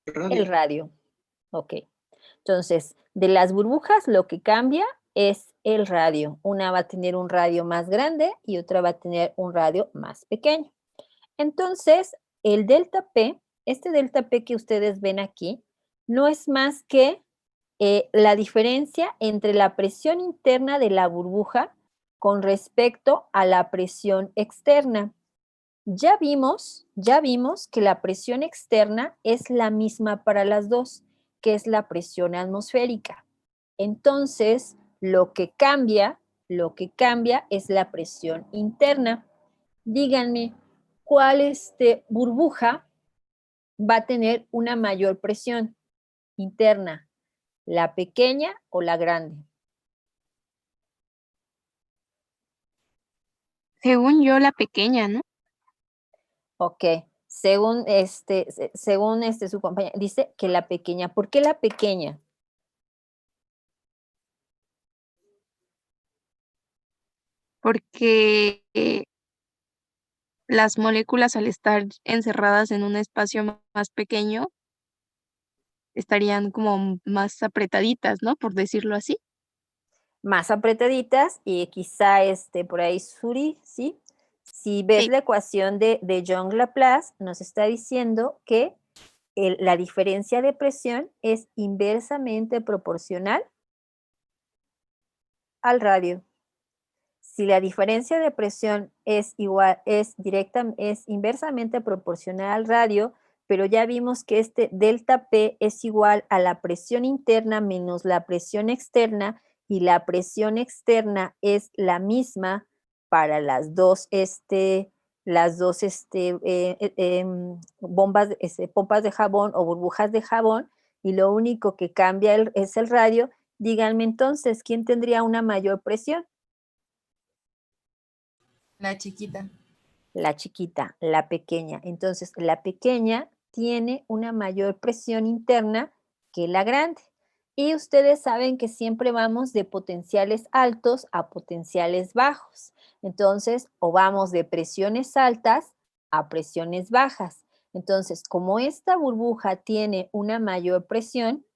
[SPEAKER 1] El radio. Ok. Entonces, de las burbujas lo que cambia es el radio. Una va a tener un radio más grande y otra va a tener un radio más pequeño. Entonces, el delta P, este delta P que ustedes ven aquí, no es más que la diferencia entre la presión interna de la burbuja con respecto a la presión externa. Ya vimos que la presión externa es la misma para las dos. que es la presión atmosférica. Entonces, lo que cambia es la presión interna. Díganme, ¿cuál burbuja va a tener una mayor presión interna? ¿La pequeña o la grande?
[SPEAKER 2] Según yo, la pequeña, ¿no?
[SPEAKER 1] Ok, según su compañera, dice que la pequeña. ¿Por qué la pequeña?
[SPEAKER 2] Porque las moléculas al estar encerradas en un espacio más pequeño estarían como más apretaditas, ¿no? Por decirlo así.
[SPEAKER 1] Más apretaditas y quizá por ahí Suri, ¿sí? Si ves
[SPEAKER 2] Sí.
[SPEAKER 1] la ecuación de Young-Laplace, nos está diciendo que la diferencia de presión es inversamente proporcional al radio. Si la diferencia de presión es inversamente proporcional al radio, pero ya vimos que delta P es igual a la presión interna menos la presión externa, y la presión externa es la misma para las dos pompas de jabón o burbujas de jabón, y lo único que cambia es el radio. Díganme entonces, ¿quién tendría una mayor presión?
[SPEAKER 7] La chiquita.
[SPEAKER 1] La chiquita, la pequeña. Entonces, la pequeña tiene una mayor presión interna que la grande. Y ustedes saben que siempre vamos de potenciales altos a potenciales bajos. Entonces, o vamos de presiones altas a presiones bajas. Entonces, como esta burbuja tiene una mayor presión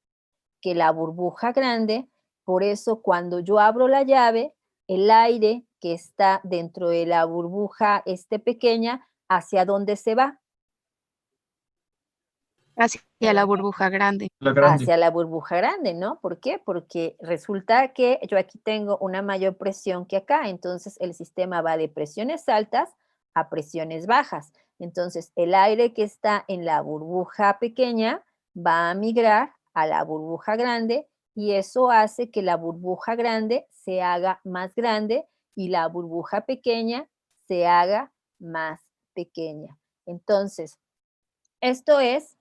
[SPEAKER 1] que la burbuja grande, por eso cuando yo abro la llave, el aire que está dentro de la burbuja pequeña, ¿hacia dónde se va?
[SPEAKER 2] Hacia la burbuja grande.
[SPEAKER 5] La grande.
[SPEAKER 1] Hacia la burbuja grande, ¿no? ¿Por qué? Porque resulta que yo aquí tengo una mayor presión que acá, entonces el sistema va de presiones altas a presiones bajas. Entonces el aire que está en la burbuja pequeña va a migrar a la burbuja grande, y eso hace que la burbuja grande se haga más grande y la burbuja pequeña se haga más pequeña. Entonces, esto es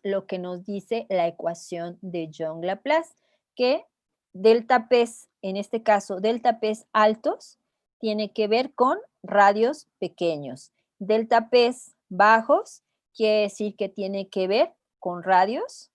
[SPEAKER 1] lo que nos dice la ecuación de Young-Laplace, que delta P, en este caso delta P altos, tiene que ver con radios pequeños. Delta P bajos quiere decir que tiene que ver con radios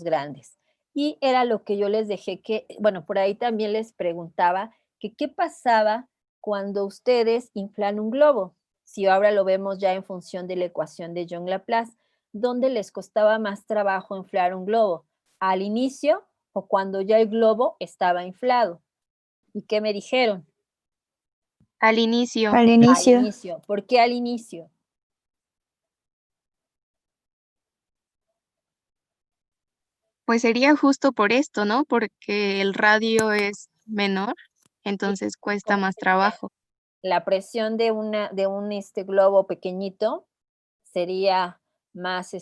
[SPEAKER 1] grandes. Y era lo que yo les dejé bueno, por ahí también les preguntaba que qué pasaba cuando ustedes inflan un globo. Si ahora lo vemos ya en función de la ecuación de Young-Laplace, ¿dónde les costaba más trabajo inflar un globo? ¿Al inicio o cuando ya el globo estaba inflado? ¿Y qué me dijeron?
[SPEAKER 2] Al inicio.
[SPEAKER 1] Al inicio. ¿Por qué al inicio?
[SPEAKER 2] Pues sería justo por esto, ¿no? Porque el radio es menor, entonces cuesta más trabajo.
[SPEAKER 1] La presión de un globo pequeñito sería más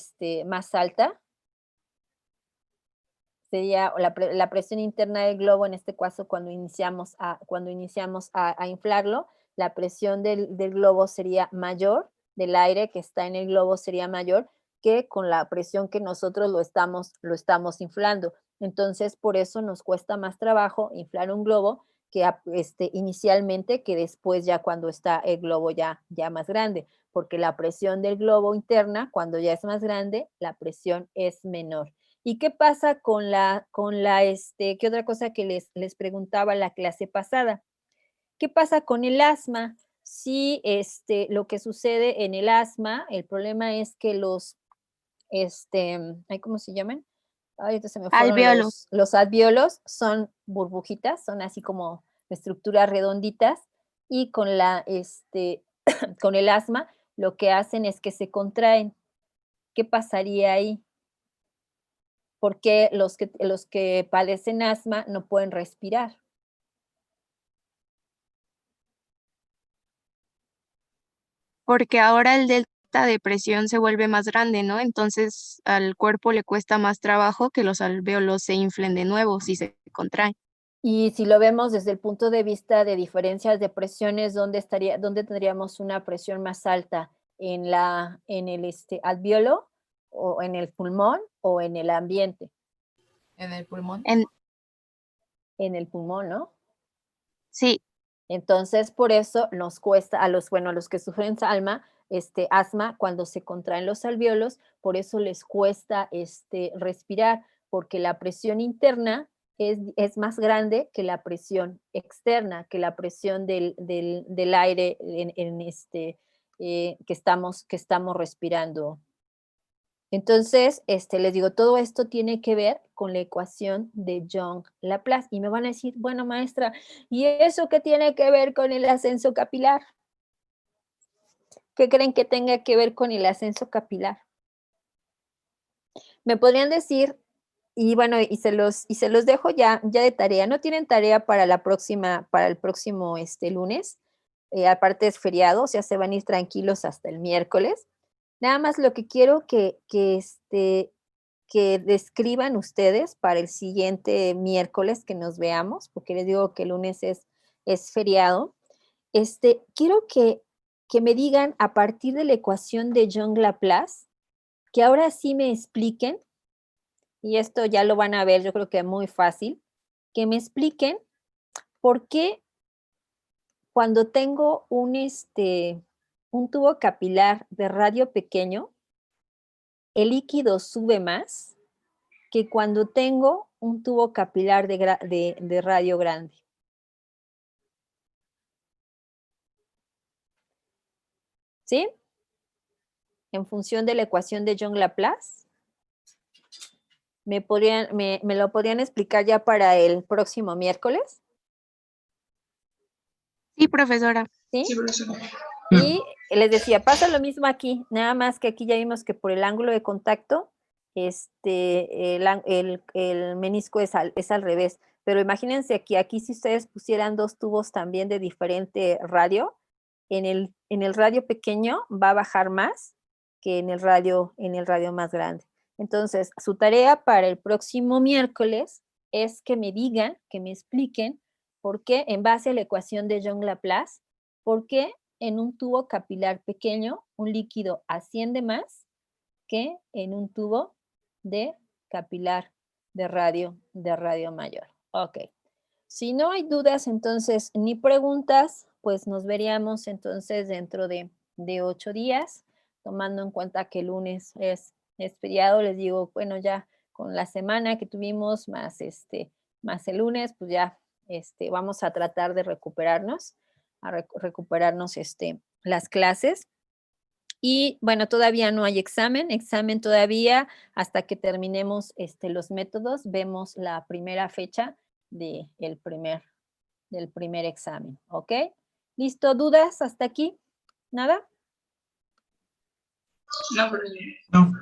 [SPEAKER 1] alta. Sería la presión interna del globo, en este caso cuando iniciamos a inflarlo, la presión del globo sería mayor, del aire que está en el globo sería mayor que con la presión que nosotros lo estamos inflando. Entonces, por eso nos cuesta más trabajo inflar un globo que inicialmente, que después ya cuando está el globo ya más grande, porque la presión del globo interna, cuando ya es más grande, la presión es menor. ¿Y qué pasa qué otra cosa que les preguntaba la clase pasada? ¿Qué pasa con el asma? Sí, lo que sucede en el asma, el problema es que ¿cómo se llaman? Ahorita se me fueron
[SPEAKER 2] Alvéolos.
[SPEAKER 1] los alvéolos, son burbujitas, son así como estructuras redonditas, y con con el asma, lo que hacen es que se contraen. ¿Qué pasaría ahí? Porque los que padecen asma no pueden respirar.
[SPEAKER 2] Porque ahora el delta respuesta de presión se vuelve más grande, ¿no? Entonces al cuerpo le cuesta más trabajo que los alvéolos se inflen de nuevo si se contraen.
[SPEAKER 1] Y si lo vemos desde el punto de vista de diferencias de presiones, ¿dónde tendríamos una presión más alta? ¿En el alvéolo o en el pulmón o en el ambiente?
[SPEAKER 7] En el pulmón.
[SPEAKER 1] En el pulmón, ¿no?
[SPEAKER 2] Sí,
[SPEAKER 1] Entonces, por eso nos cuesta a los que sufren asma, cuando se contraen los alvéolos, por eso les cuesta respirar, porque la presión interna es más grande que la presión externa, que la presión del aire que estamos respirando. Entonces, les digo, todo esto tiene que ver con la ecuación de Young-Laplace. Y me van a decir, bueno, maestra, ¿y eso qué tiene que ver con el ascenso capilar? ¿Qué creen que tenga que ver con el ascenso capilar? Me podrían decir, y bueno, y se los dejo ya de tarea. No tienen tarea para el próximo lunes. Aparte es feriado, o sea, se van a ir tranquilos hasta el miércoles. Nada más lo que quiero que describan ustedes para el siguiente miércoles que nos veamos, porque les digo que el lunes es feriado. Quiero que me digan a partir de la ecuación de Young-Laplace, que ahora sí me expliquen, y esto ya lo van a ver, yo creo que es muy fácil, que me expliquen por qué cuando tengo un tubo capilar de radio pequeño, el líquido sube más que cuando tengo un tubo capilar de radio grande. ¿Sí? En función de la ecuación de Young-Laplace. ¿Me lo podrían explicar ya para el próximo miércoles?
[SPEAKER 2] sí, profesora.
[SPEAKER 1] ¿Sí?
[SPEAKER 8] Sí, profesora.
[SPEAKER 1] Y les decía, pasa lo mismo aquí, nada más que aquí ya vimos que por el ángulo de contacto, el menisco es al revés. Pero imagínense aquí si ustedes pusieran dos tubos también de diferente radio, en el radio pequeño va a bajar más que en el radio más grande. Entonces, su tarea para el próximo miércoles es que me digan, que me expliquen por qué, en base a la ecuación de Young-Laplace, por qué en un tubo capilar pequeño un líquido asciende más que en un tubo de capilar de radio mayor. Ok. Si no hay dudas, entonces, ni preguntas, pues nos veríamos entonces dentro de 8 días, tomando en cuenta que el lunes es feriado. Les digo, bueno, ya con la semana que tuvimos más el lunes, pues ya vamos a tratar de recuperarnos, las clases. Y bueno, todavía no hay examen todavía, hasta que terminemos los métodos, vemos la primera fecha del primer examen, ¿ok? ¿Listo? ¿Dudas hasta aquí? ¿Nada?
[SPEAKER 8] No, profesora. No.